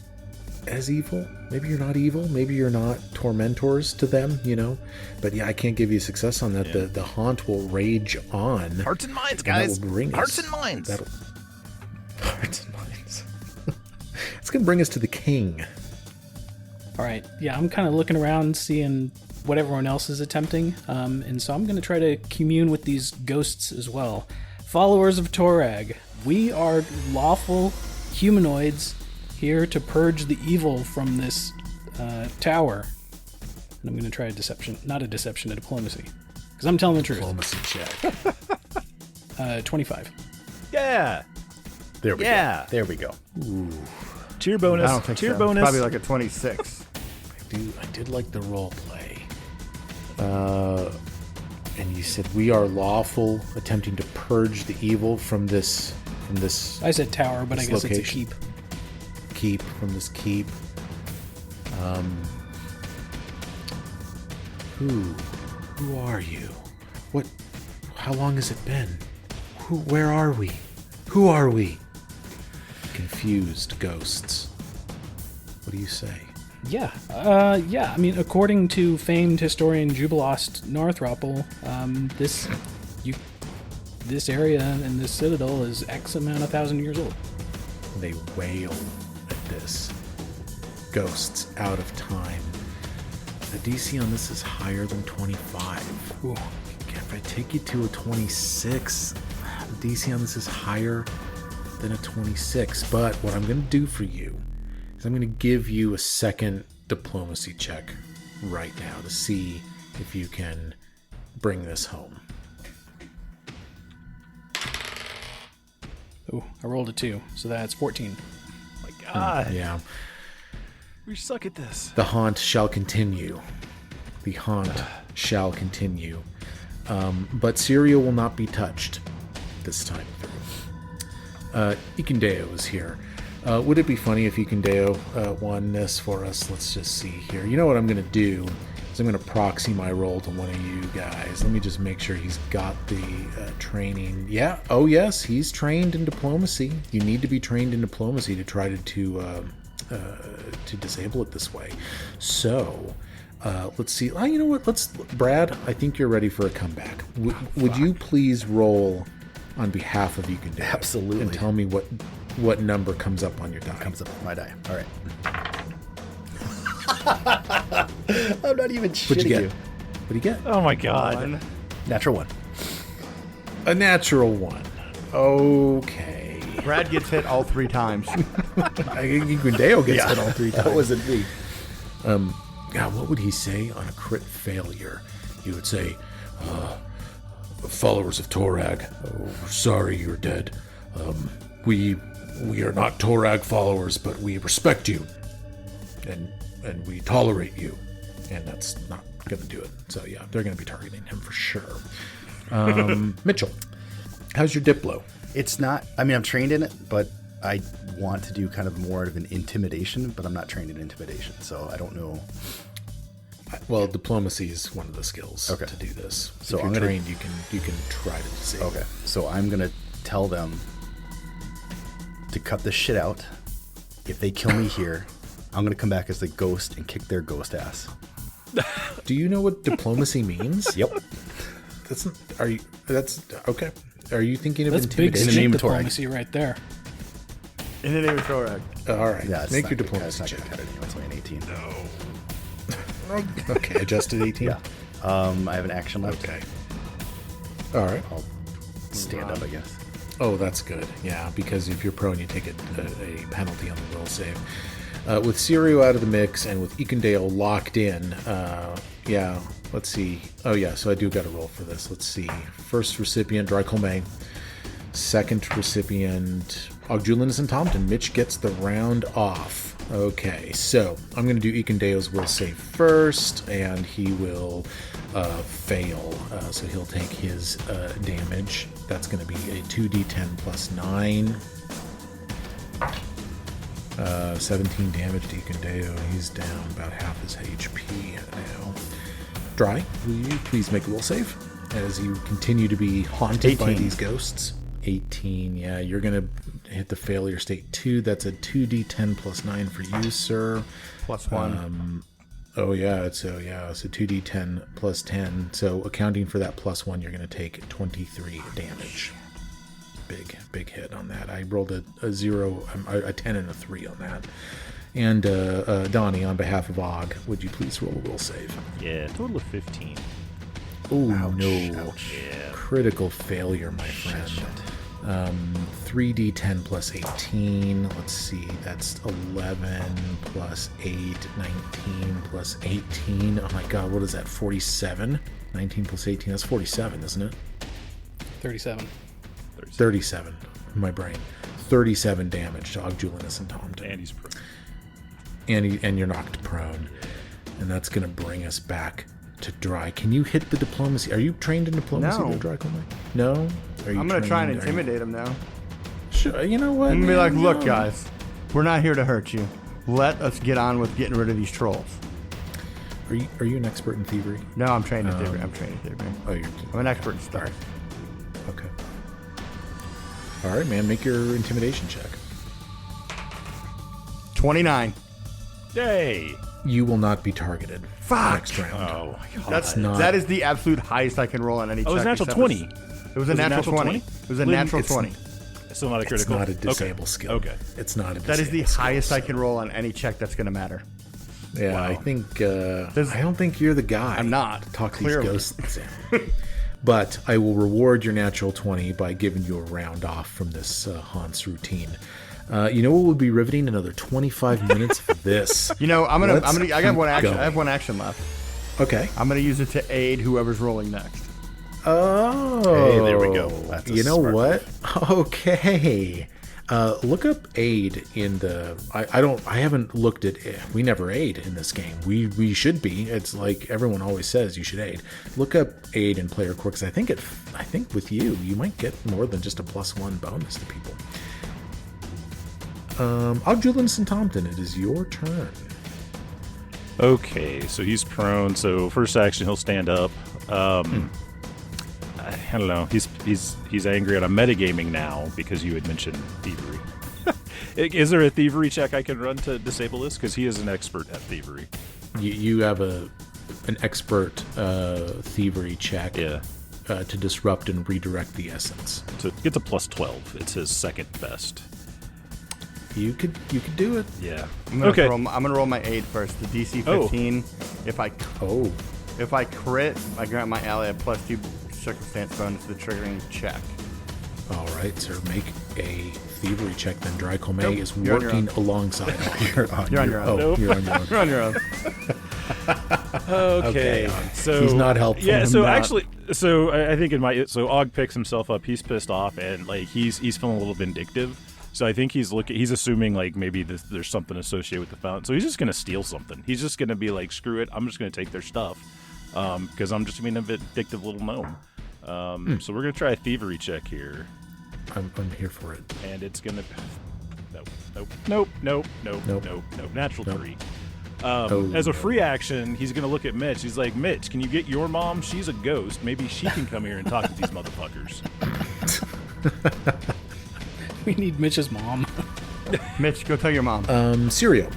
as evil. Maybe you're not evil. Maybe you're not tormentors to them, But yeah, I can't give you success on that. Yeah. The haunt will rage on. Hearts and minds, and guys. that will bring Hearts us- and minds. Hearts and minds. It's going to bring us to the king. All right. Yeah, I'm kind of looking around, seeing what everyone else is attempting. And so I'm going to try to commune with these ghosts as well. Followers of Torag, we are lawful humanoids here to purge the evil from this tower. And I'm going to try a deception. Not a deception, a diplomacy. Because I'm telling the truth. Diplomacy check. 25. Yeah. There we Yeah. go. There we go. Tier bonus. I don't think Tier so. bonus. Probably like a 26. I did like the role play. And you said we are lawful, attempting to purge the evil from this. I said tower, but I This guess location. it's a keep. From this keep. Who are you? How long has it been? Where are we? Who are we? Confused ghosts. What do you say? Yeah. I mean, according to famed historian Jubilost Northropple, this area and this citadel is X amount of 1,000 years old. They wail at this. Ghosts out of time. The DC on this is higher than 25. Ooh. If I take you to a 26, the DC on this is higher than a 26. But what I'm going to do for you is I'm going to give you a second diplomacy check right now to see if you can bring this home. Ooh, I rolled a 2, so that's 14. My God. Yeah. We suck at this. The haunt shall continue. The haunt shall continue. But Syria will not be touched this time through. Ikundeo is here. Would it be funny if Ikundeo won this for us? Let's just see here. You know what I'm going to do is I'm going to proxy my roll to one of you guys. Let me just make sure he's got the training. Yeah. Oh, yes. He's trained in diplomacy. You need to be trained in diplomacy to try to to disable it this way. So let's see. You know what? Brad, I think you're ready for a comeback. Would you please roll on behalf of Eukindale? Absolutely. And tell me what number comes up on your die. Comes up on my die. All right. I'm not even What'd you shitting get? you. What do you get? Oh my god. Natural 1. A natural 1. Okay. Brad gets hit all 3 times. I think Eukindale gets hit all 3 times. That wasn't me. God, what would he say on a crit failure? He would say, followers of Torag, sorry you're dead. We are not Torag followers, but we respect you. And we tolerate you. And that's not going to do it. So yeah, they're going to be targeting him for sure. Mitchell, how's your Diplo? It's not, I mean, I'm trained in it, but I want to do kind of more of an intimidation, but I'm not trained in intimidation, so I don't know. Well, diplomacy is one of the skills to do this. So if you're I'm gonna, trained, you can try to disable. Okay, so I'm gonna tell them to cut this shit out. If they kill me here, I'm gonna come back as the ghost and kick their ghost ass. Do you know what diplomacy means? Yep. That's okay. Are you thinking of That's big intimidation? In the name street of Torag. diplomacy right there. In the name of Torag. All right. Yeah, it's Make not your good. diplomacy It's check. not good. It's only an 18. Okay, adjusted 18. Yeah. I have an action left. Okay. All right. I'll stand up, I guess. Oh, that's good. Yeah, because if you're prone, you take a penalty on the will save. With Sirio out of the mix and with Eukindale locked in, yeah, let's see. Oh, yeah, so I do got to roll for this. Let's see. First recipient, Drycolme. Second recipient, Ogjulinus and Tompton. Mitch gets the round off. Okay, so I'm going to do Eukindale's will save first, and he will fail. So he'll take his damage. That's going to be a 2d10 plus 9. 17 damage to Eukindale. He's down about half his HP now. Dry, will you please make a will save as you continue to be haunted by 18. these ghosts? 18, yeah, you're going to hit the failure state 2. That's a 2d10 plus 9 for you, sir. Plus 1. Oh, yeah, it's a 2d10 plus 10. So accounting for that plus 1, you're going to take 23 damage. Big hit on that. I rolled a 0, a 10 and a 3 on that. And Donnie, on behalf of Og, would you please roll a will save? Yeah, total of 15. Oh, no. Ouch. Yeah. Critical failure, my friend. 3d10 plus 18. Let's see. That's 11 plus 8. 19 plus 18. Oh my god, what is that? 47? 19 plus 18. That's 47, isn't it? 37. 37. My brain. 37 damage to Ogjulinus and Tompton. And he's prone. And you're knocked prone. And that's going to bring us back to Dry. Can you hit the diplomacy? Are you trained in diplomacy, No. Dry? No? Are you I'm going to try and trained? Are you- intimidate him now. Sure, you know what? I'm going to be like, man, look, no. guys, we're not here to hurt you. Let us get on with getting rid of these trolls. Are you an expert in thievery? No, I'm trained in thievery. I'm trained in thievery. Oh, you're I'm an expert in stealth. okay. All right, man. Make your intimidation check. 29. Yay! You will not be targeted. Fuck. Next round. Oh my god. That's not- that is the absolute highest I can roll on any check. Oh, it was a natural except 20. It was a natural 20. It was a natural 20. It's still not a It's critical. not a disable Okay. skill. Okay. It's not a disable That is the skill, highest I so- can roll on any check that's going to matter. Yeah, Wow. I think I don't think you're the guy. I'm not, to talk clearly. these ghosts in. But I will reward your natural 20 by giving you a round off from this Hans routine. You know what would be riveting? Another 25 minutes of this. You know, I Let's got one keep action. going. I have one action left. Okay. I'm going to use it to aid whoever's rolling next. Oh. Hey, there we go. That's a You know smart what? Okay. Look up aid in the. I haven't looked at. We never aid in this game. We should be. It's like everyone always says you should aid. Look up aid in player core because I think with you might get more than just a +1 bonus to people. Ogjulinus and Tompton, it is your turn. Okay, so he's prone. So first action, he'll stand up. I don't know. He's angry, and I'm metagaming now because you had mentioned thievery. Is there a thievery check I can run to disable this? Because he is an expert at thievery. You have an expert thievery check to disrupt and redirect the essence. So it gets a plus 12. It's his second best. You could do it. Yeah. I'm gonna roll my 8 first. The DC 15. If I crit, I grant my ally a +2 circumstance bonus to the triggering check. All right, sir. Make a thievery check. Then Draco Nope, is you're on your working alongside. You're on your own. Oh, you're on your own. You're on your own. Okay. So he's not helpful. Yeah. So Not. actually, I think Og picks himself up. He's pissed off and like he's feeling a little vindictive. So I think he's assuming like maybe there's something associated with the fountain. So he's just gonna steal something. He's just gonna be like, screw it, I'm just gonna take their stuff, because I'm just being a vindictive little gnome. So we're gonna try a thievery check here. I'm here for it. And it's gonna nope. Natural 3. As a free action, he's gonna look at Mitch. He's like, Mitch, can you get your mom? She's a ghost. Maybe she can come here and talk to these motherfuckers. We need Mitch's mom. Mitch, go tell your mom. Sirio,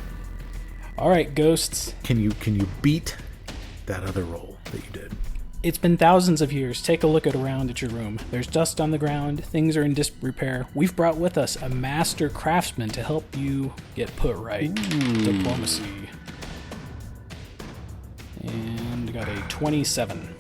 All right, ghosts. can you beat that other roll that you did? It's been thousands of years. Take a look around at your room. There's dust on the ground. Things are in disrepair. We've brought with us a master craftsman to help you get put right. Diplomacy. And got a 27.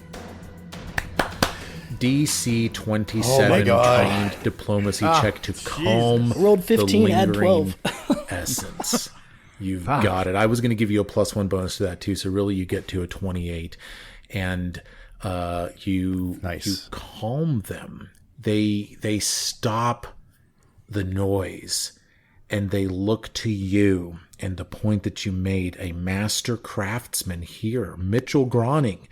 DC 27 Oh my God. trained diplomacy check to calm Rolled 15, the add 12. lingering essence. You've got it. I was going to give you a +1 bonus to that too, so really you get to a 28, and you calm them. They stop the noise, and they look to you and the point that you made. A master craftsman here, Mitchell Groning.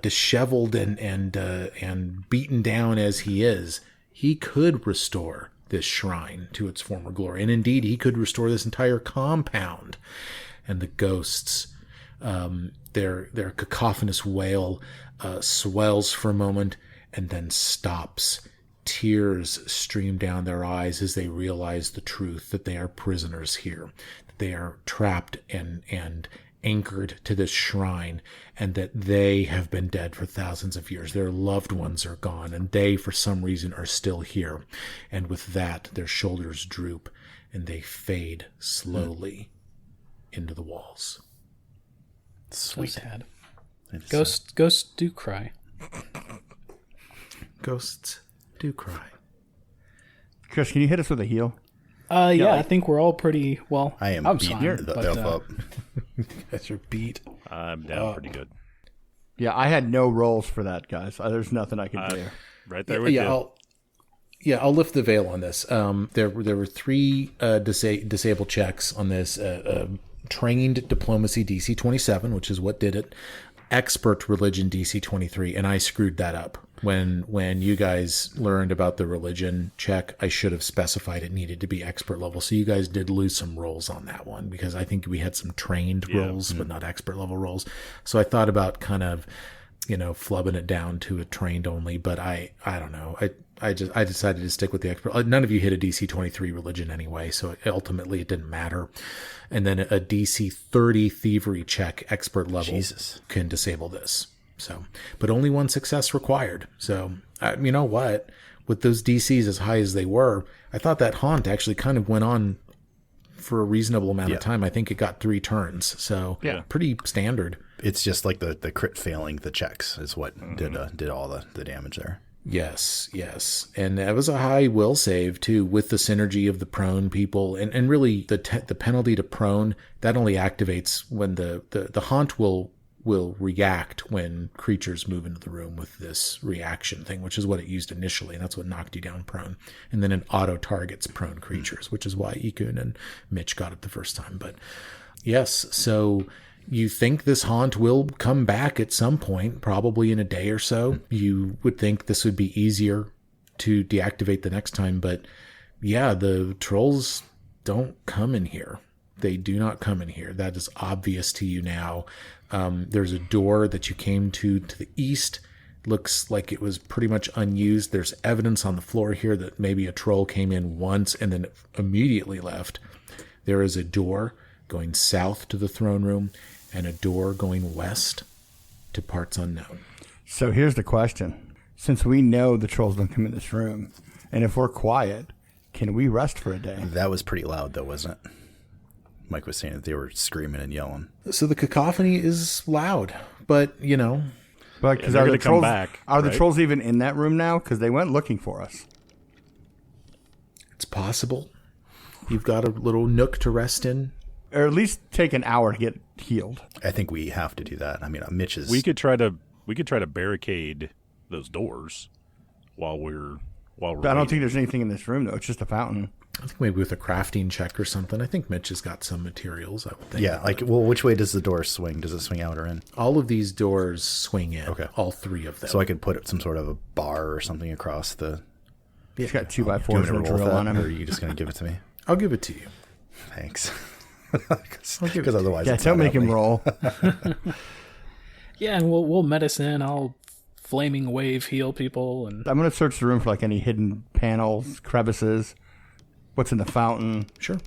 Disheveled and beaten down as he is, he could restore this shrine to its former glory, and indeed he could restore this entire compound. And the ghosts, their cacophonous wail swells for a moment and then stops. Tears stream down their eyes as they realize the truth, that they are prisoners here, that they are trapped and anchored to this shrine, and that they have been dead for thousands of years. Their loved ones are gone, and they, for some reason, are still here. And with that, their shoulders droop, and they fade slowly into the walls. So sad. Ghosts do cry. Ghosts do cry. Chris, can you hit us with a heal? Yeah, I think we're all pretty well. I am I'm beating fine, the but, elf up. You guys are beat. I'm down pretty good. Yeah, I had no rolls for that, guys. There's nothing I could do. Right there with you. I'll lift the veil on this. There were 3 disabled checks on this. Trained diplomacy DC 27, which is what did it. Expert religion DC 23, and I screwed that up. When you guys learned about the religion check, I should have specified it needed to be expert level. So you guys did lose some rolls on that one, because I think we had some trained rolls, but not expert level rolls. So I thought about kind of, flubbing it down to a trained only, but I don't know. I decided to stick with the expert. None of you hit a DC 23 religion anyway, so ultimately it didn't matter. And then a DC 30 thievery check expert level can disable this. So, but only 1 success required. So, you know what? With those DCs as high as they were, I thought that haunt actually kind of went on for a reasonable amount of time. I think it got 3 turns. So, pretty standard. It's just like the crit failing the checks is what did all the damage there. Yes. And that was a high will save, too, with the synergy of the prone people. And really, the penalty to prone, that only activates when the haunt will react when creatures move into the room with this reaction thing, which is what it used initially, and that's what knocked you down prone. And then it auto-targets prone creatures, which is why Ikun and Mitch got it the first time. But yes, so you think this haunt will come back at some point, probably in a day or so. You would think this would be easier to deactivate the next time, but yeah, the trolls don't come in here. They do not come in here. That is obvious to you now. There's a door that you came to the east Looks like it was pretty much unused. There's evidence on the floor here that maybe a troll came in once and then immediately left. There is a door going south to the throne room and a door going west to parts unknown. So here's the question. Since we know the trolls don't come in this room, and if we're quiet, can we rest for a day? That was pretty loud, though, wasn't it? Mike was saying that they were screaming and yelling. So the cacophony is loud, but, you know. But because they're going to come back. Are the right? trolls even in that room now? Because they went looking for us. It's possible. You've got a little nook to rest in. Or at least take an hour to get healed. I think we have to do that. I mean, Mitch is... We could try to barricade those doors while we're But I don't waiting. think there's anything in this room, though. It's just a fountain. I think maybe with a crafting check or something. I think Mitch has got some materials, I would think. Yeah, like, well, which way does the door swing? Does it swing out or in? All of these doors swing in. Okay. All three of them. So I could put some sort of a bar or something across the... He's got 2x4s Do you want and me a to roll drill that, on or are him. you just going to give it to me? I'll give it to you. Thanks. I'll give it Because to otherwise... Yeah, it's don't not make him happening. roll. Yeah, and we'll medicine. I'll flaming wave heal people, and I'm going to search the room for like any hidden panels, crevices, what's in the fountain. Sure.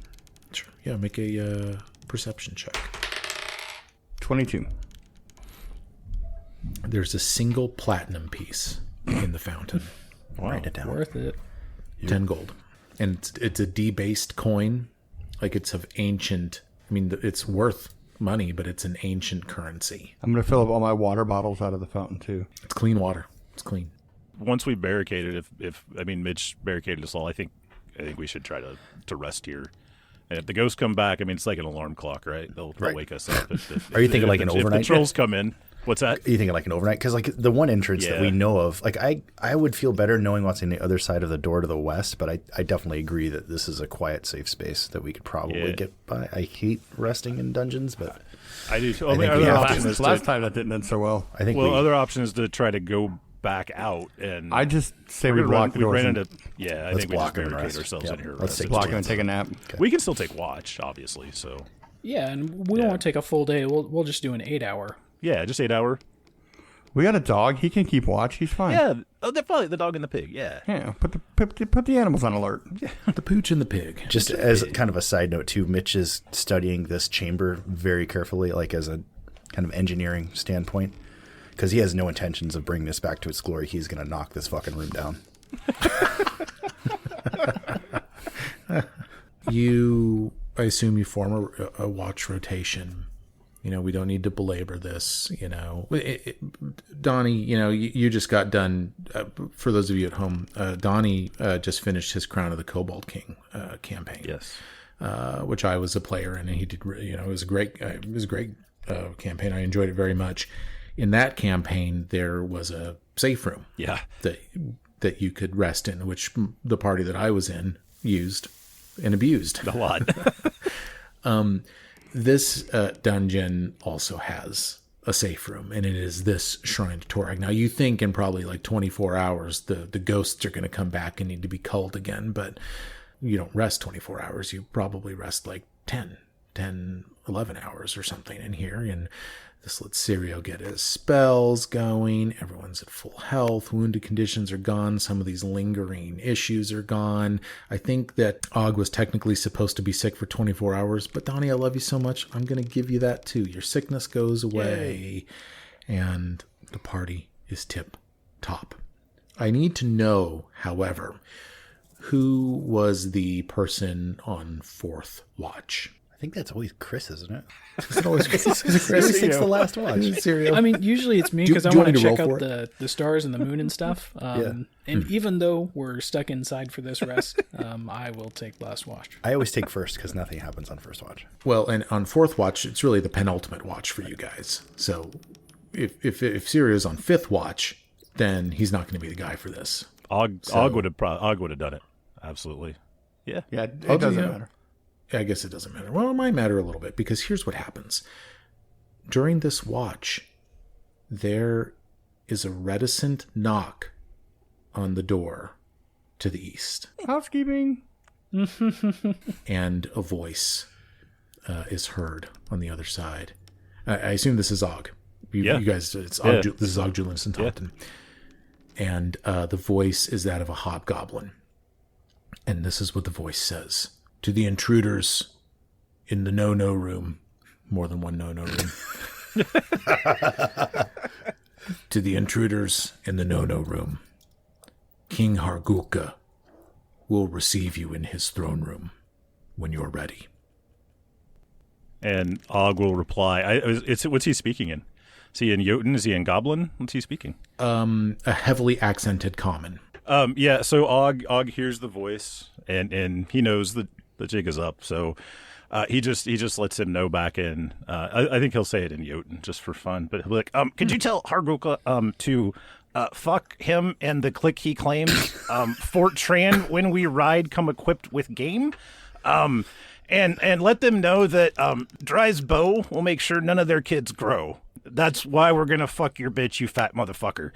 Yeah, make a perception check. 22. There's a single platinum piece in the fountain. Write it down. worth it. 10 gold. And it's a debased coin. Like it's of ancient... I mean, it's worth money, but it's an ancient currency. I'm going to fill up all my water bottles out of the fountain, too. It's clean water. It's clean. Once we barricaded, if Mitch barricaded us all, I think we should try to rest here. And if the ghosts come back, I mean, it's like an alarm clock, right? They'll Right. wake us up. Are you thinking like an If overnight? the trolls come in, what's that? Are you thinking like an overnight? Because like the one entrance that Yeah. we know of, like I would feel better knowing what's in the other side of the door to the west, but I definitely agree that this is a quiet, safe space that we could probably Yeah. get by. I hate resting in dungeons, but I do. Too. I think we Other have to. option is Last to, time that didn't end so well. I think well, we, other option is to try to go back out and I just say we're we gonna block run, the we doors ran and into I Let's think we block just them and barricade rest. ourselves Yep. in here. Let's rest. take block them and take a nap. We can still take watch, obviously. So Yeah, and we won't take a full day. We'll just do an 8-hour. yeah, just 8 hour. We got a dog. He can keep watch. He's fine. Yeah, they're probably the dog and the pig. Yeah. Yeah, put the animals on alert. The pooch and the pig. just as kind of a side note too, Mitch is studying this chamber very carefully, like as a kind of engineering standpoint, because he has no intentions of bringing this back to its glory. He's going to knock this fucking room down. I assume you form a watch rotation. You know, we don't need to belabor this, you know. Donnie, you know, you just got done, for those of you at home, Donnie just finished his Crown of the Cobalt King campaign. Yes. Which I was a player in, and he did, you know, it was a great campaign. I enjoyed it very much. In that campaign, there was a safe room Yeah. that you could rest in, which the party that I was in used and abused. A lot. This dungeon also has a safe room, and it is this Shrine to Torag. Now, you think in probably like 24 hours, the ghosts are going to come back and need to be culled again, but you don't rest 24 hours. You probably rest like 10, 11 hours or something in here, and this lets Sirio get his spells going. Everyone's at full health. Wounded conditions are gone. Some of these lingering issues are gone. I think that Og was technically supposed to be sick for 24 hours, but Donnie, I love you so much. I'm going to give you that too. Your sickness goes away, and the party is tip top. I need to know, however, who was the person on fourth watch? I think that's always Chris, isn't it? Is it always Chris? Chris takes the last watch. Cereal. I mean, usually it's me Do- because I do you want want to me to check roll out for the stars and the moon and stuff. And even though we're stuck inside for this rest, I will take last watch. I always take first because nothing happens on first watch. Well, and on fourth watch, it's really the penultimate watch for you guys. So if Sirio is on fifth watch, then he's not going to be the guy for this. Og would have done it. Absolutely. Yeah. Yeah, it Oh, doesn't yeah. matter. I guess it doesn't matter. Well, it might matter a little bit, because here's what happens. During this watch, there is a reticent knock on the door to the east, Housekeeping. and a voice is heard on the other side. I assume this is Og. You Yeah. guys, it's Yeah. Og, this is Og Julianson Taunton. and the voice is that of a hobgoblin. And this is what the voice says. To the intruders in the no-no room. More than one no-no room. To the intruders in the no-no room. King Hargulka will receive you in his throne room when you're ready. And Og will reply. What's he speaking in? Is he in Jotun? Is he in Goblin? What's he speaking? A heavily accented common. Yeah, so Og hears the voice, and he knows the jig is up. So he just lets him know back in. I think he'll say it in Jotun just for fun. But he'll be like, could you tell Hargulka to fuck him and the clique he claims, Fort Tran, when we ride, come equipped with game? And let them know that Dry's bow will make sure none of their kids grow. That's why we're going to fuck your bitch, you fat motherfucker.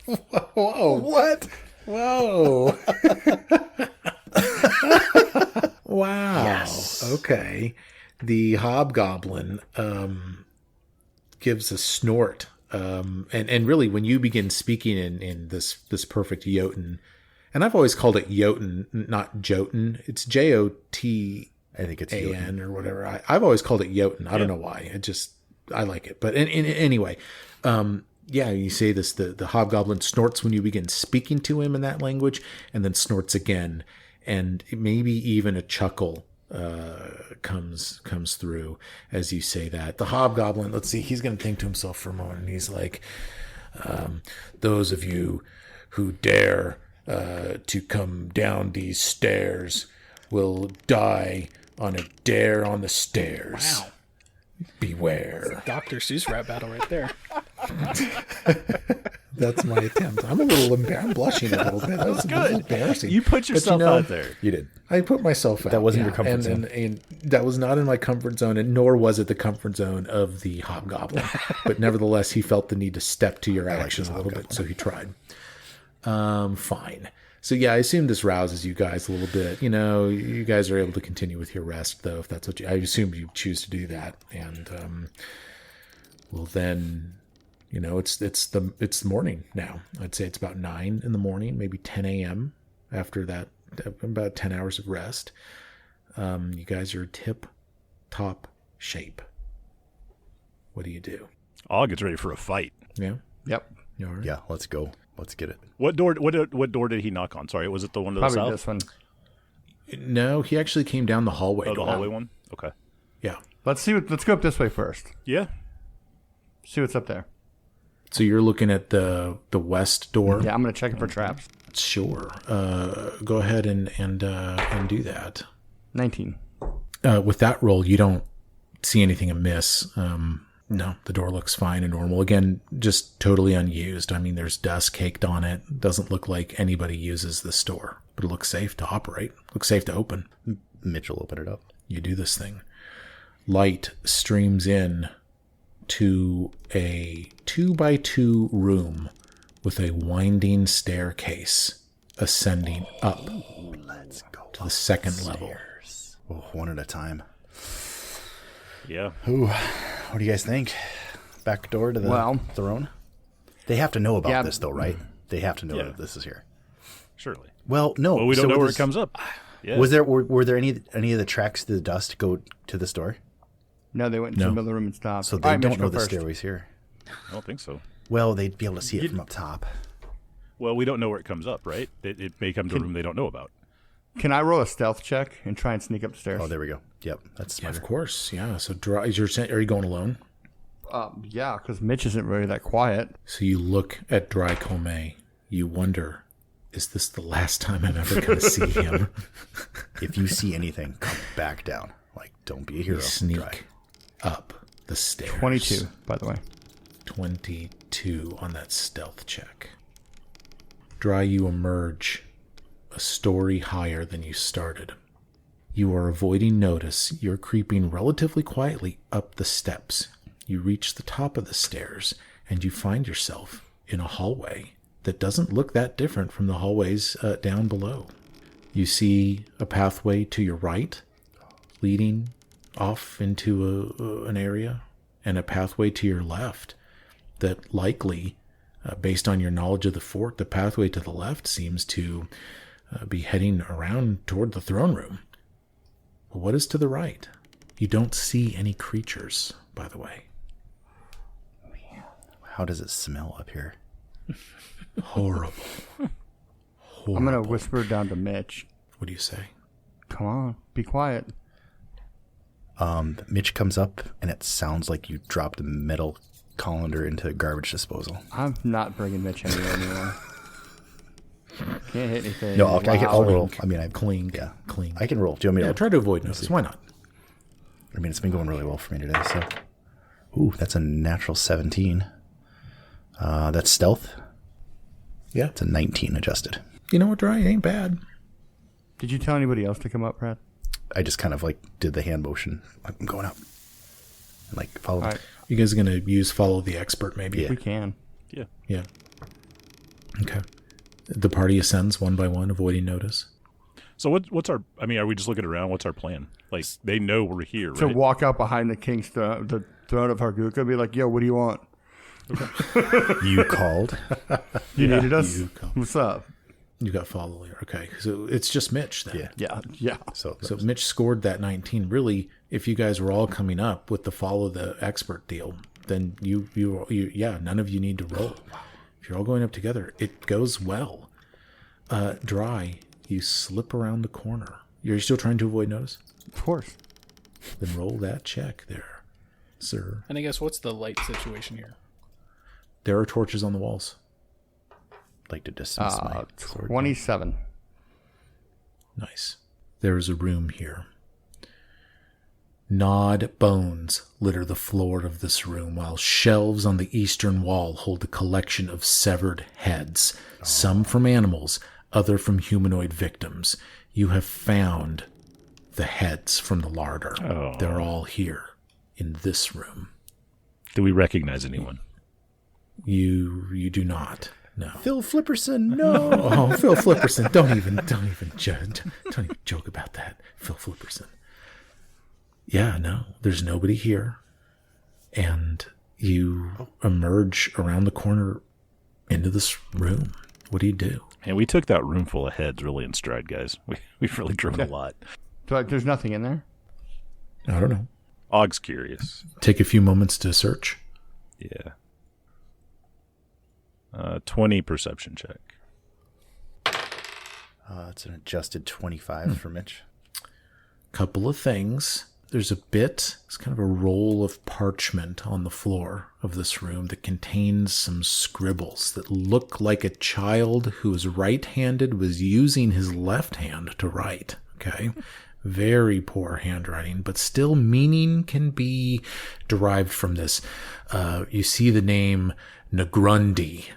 Whoa. What? Whoa. Wow. Yes. Okay. The hobgoblin gives a snort. And really, when you begin speaking in this perfect Jotun, and I've always called it Jotun, not Jotun. It's Jotun. I think it's Jotun or whatever. I've always called it Jotun. I don't know why. I like it. But anyway, yeah, you say this. The hobgoblin snorts when you begin speaking to him in that language, and then snorts again, and maybe even a chuckle comes through as you say that. The hobgoblin, let's see, he's going to think to himself for a moment, and he's like, those of you who dare to come down these stairs will die on a dare on the stairs. Wow. Beware. Dr. Seuss rap battle right there. That's my attempt. I'm a little I'm blushing a little bit. That was good. Embarrassing. You put yourself out there. You did. I put myself out. That wasn't your comfort zone. And that was not in my comfort zone, and nor was it the comfort zone of the hobgoblin. But nevertheless, he felt the need to step to your action a little bit, so he tried. Fine. So yeah, I assume this rouses you guys a little bit. You know, you guys are able to continue with your rest, though, if that's what I assume you choose to do that. And well, then, you know, it's the morning now. I'd say it's about 9 in the morning, maybe 10 a.m. after that, about 10 hours of rest. You guys are tip-top shape. What do you do? Og gets ready for a fight. Yeah. Yep. You all right? Yeah, let's go. Let's get it. What door did he knock on? Sorry, was it the one to the Probably south? this one. No, he actually came down the hallway. Oh, the hallway one? Okay. Yeah. Let's go up this way first. Yeah. See what's up there. So you're looking at the west door. Yeah, I'm gonna check it for traps. Sure. Go ahead and do that. 19. With that roll, you don't see anything amiss. No, the door looks fine and normal. Again, just totally unused. I mean, there's dust caked on it. Doesn't look like anybody uses this door, but it looks safe to operate. Looks safe to open. Mitch will open it up. You do this thing. Light streams in to a 2x2 room with a winding staircase ascending up Let's go to the second level. Oh, one at a time. Yeah. Ooh, what do you guys think? Back door to the throne? They have to know about this, though, right? They have to know that this is here. Surely. Well, no. Well, we don't know where it comes up. Yeah. Was there were there any of the tracks to the dust go to the store? No, they went into the middle of the room and stopped. So they don't know the stairways here. I don't think so. Well, they'd be able to see it from up top. Well, we don't know where it comes up, right? It may come to a room they don't know about. Can I roll a stealth check and try and sneak up the stairs? Oh, there we go. Yep, that's smarter. Of course, yeah. So are you going alone? Yeah, because Mitch isn't really that quiet. So you look at Dry Comey. You wonder, is this the last time I'm ever going to see him? If you see anything, come back down. Like, don't be a hero. You sneak Dry. up the stairs. 22, by the way. 22 on that stealth check. Dry, you emerge a story higher than you started. You are avoiding notice. You're creeping relatively quietly up the steps. You reach the top of the stairs, and you find yourself in a hallway that doesn't look that different from the hallways down below. You see a pathway to your right, leading off into an area, and a pathway to your left that likely Based on your knowledge of the fort, the pathway to the left seems to be heading around toward the throne room. But what is to the right? You don't see any creatures, by the way. How does it smell up here? Horrible. I'm going to whisper down to Mitch. What do you say? Come on, be quiet. Mitch comes up, and it sounds like you dropped a metal colander into garbage disposal. I'm not bringing Mitch anywhere anymore. Can't hit anything. No, I'll roll. Clink. I mean, Clink. yeah, Clink. I can roll. Do you want me Yeah, to? try to avoid notice. Why not? I mean, it's been going really well for me today. So, ooh, that's a natural 17. That's stealth. Yeah. It's a 19 adjusted. You know what, Dry? It ain't bad. Did you tell anybody else to come up, Brad? I just kind of like did the hand motion. I'm going up. And like follow. All right. You guys going to use follow the expert, maybe? Yeah. We can. Yeah. Yeah. Okay. The party ascends one by one, avoiding notice. So what's our? I mean, are we just looking around? What's our plan? Like they know we're here, right? To walk out behind the king's the throne of Harguka and be like, yo, what do you want? You called. You needed us? you called. What's up? You got follow here. Okay. So it's just Mitch then. Yeah. Yeah. So Mitch scored that 19. Really, if you guys were all coming up with the follow the expert deal, then you none of you need to roll. If you're all going up together, it goes well. Dry, you slip around the corner. You're still trying to avoid notice? Of course. Then roll that check there, sir. And I guess what's the light situation here? There are torches on the walls. like to dismiss my sword. 27. Nice. There is a room here. Gnawed bones litter the floor of this room, while shelves on the eastern wall hold a collection of severed heads, some from animals, other from humanoid victims. You have found the heads from the larder. Oh. They're all here in this room. Do we recognize anyone? You do not. No. Phil Flipperson, no. Oh, Phil Flipperson! Don't even joke about that, Phil Flipperson. Yeah, no, there's nobody here, and you emerge around the corner into this room. What do? And we took that room full of heads really in stride, guys. We've really driven a lot. So, there's nothing in there? I don't know. Og's curious. Take a few moments to search. Yeah. 20 perception check. It's an adjusted 25 for Mitch. Couple of things. There's it's kind of a roll of parchment on the floor of this room that contains some scribbles that look like a child who is right-handed was using his left hand to write. Okay. Very poor handwriting, but still meaning can be derived from this. You see the name Negrundi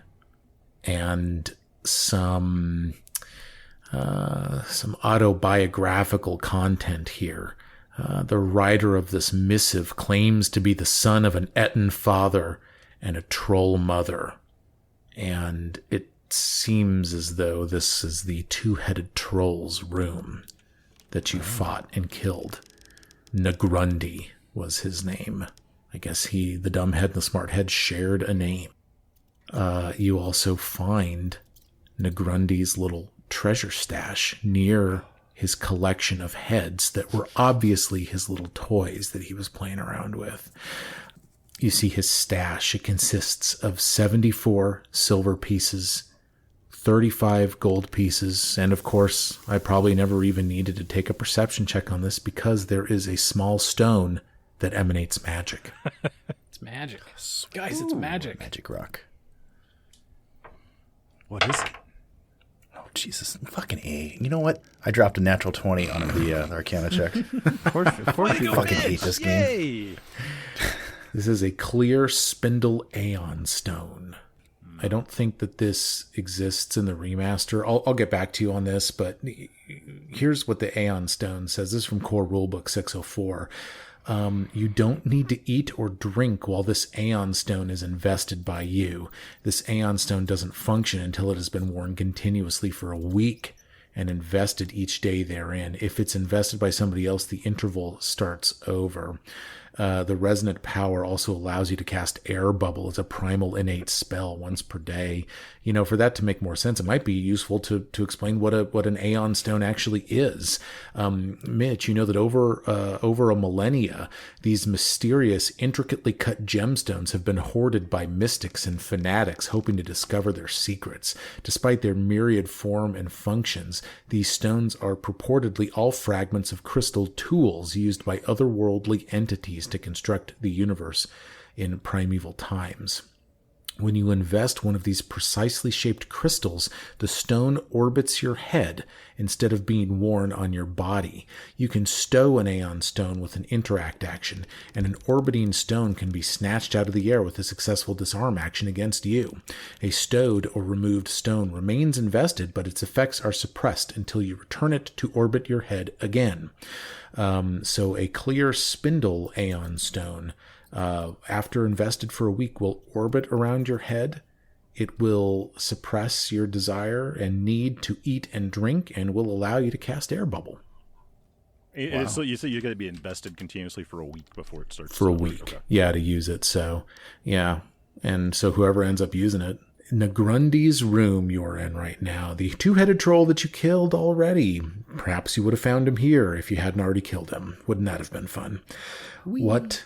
and some autobiographical content here. The writer of this missive claims to be the son of an Etten father and a troll mother. And it seems as though this is the two-headed troll's room that you fought and killed. Negrundi was his name. I guess the dumb head and the smart head shared a name. You also find Negrundi's little treasure stash near his collection of heads that were obviously his little toys that he was playing around with. You see his stash. It consists of 74 silver pieces, 35 gold pieces, and of course, I probably never even needed to take a perception check on this because there is a small stone that emanates magic. It's magic. Guys, it's magic. Magic rock. What is it? Oh, Jesus. Fucking A. You know what? I dropped a natural 20 on the Arcana check. Of course you Fucking hate this game. Yay! This is a clear spindle aeon stone. I don't think that this exists in the remaster. I'll get back to you on this, but here's what the aeon stone says. This is from Core Rulebook 604. You don't need to eat or drink while this aeon stone is invested by you. This aeon stone doesn't function until it has been worn continuously for a week and invested each day therein. If it's invested by somebody else, the interval starts over. The resonant power also allows you to cast Air Bubble as a primal innate spell once per day. You know, for that to make more sense, it might be useful to explain what an Aeon Stone actually is. Mitch, you know that over a millennia, these mysterious, intricately cut gemstones have been hoarded by mystics and fanatics hoping to discover their secrets. Despite their myriad form and functions, these stones are purportedly all fragments of crystal tools used by otherworldly entities to construct the universe in primeval times. When you invest one of these precisely shaped crystals, the stone orbits your head instead of being worn on your body. You can stow an Aeon Stone with an interact action, and an orbiting stone can be snatched out of the air with a successful disarm action against you. A stowed or removed stone remains invested, but its effects are suppressed until you return it to orbit your head again. So a clear spindle Aeon Stone, after invested for a week, will orbit around your head. It will suppress your desire and need to eat and drink, and will allow you to cast Air Bubble. Wow. So you say you're going to be invested continuously for a week before it starts. For a week, okay. Yeah, to use it. So, yeah. And so whoever ends up using it. Nagrundi's room you're in right now. The two-headed troll that you killed already. Perhaps you would have found him here if you hadn't already killed him. Wouldn't that have been fun? Whee. What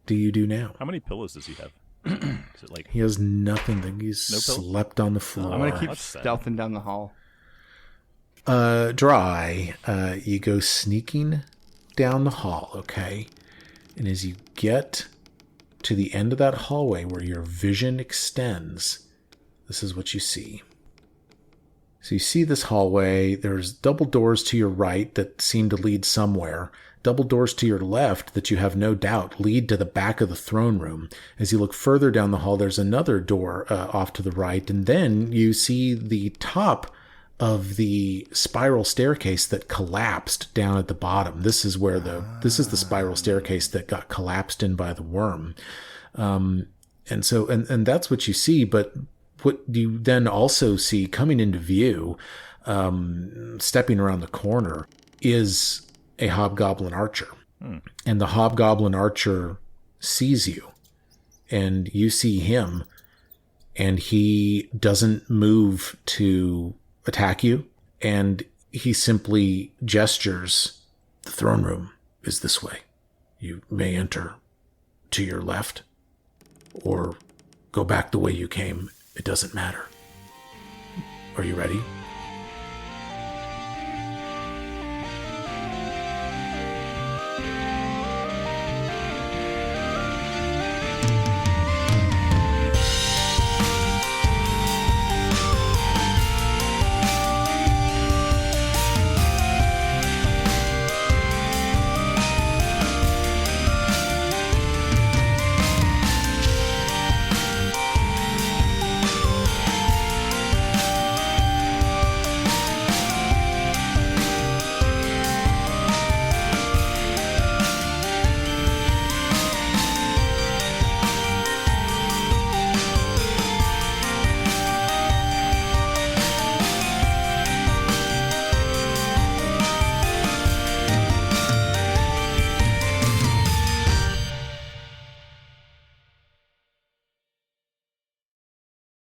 do you do now? How many pillows does he have? Is it like he has nothing. He's no slept on the floor. I'm going to keep stealthing down the hall. Dry. You go sneaking down the hall, okay? And as you get to the end of that hallway where your vision extends, this is what you see. So you see this hallway. There's double doors to your right that seem to lead somewhere. Double doors to your left that you have no doubt lead to the back of the throne room. As you look further down the hall, there's another door off to the right. And then you see the top of the spiral staircase that collapsed down at the bottom. This is where this is the spiral staircase that got collapsed in by the worm. And that's what you see. But what you then also see coming into view, stepping around the corner, is a hobgoblin archer. And the hobgoblin archer sees you, and you see him, and he doesn't move to attack you, and he simply gestures, "The throne room is this way. You may enter to your left, or go back the way you came. It doesn't matter. Are you ready?"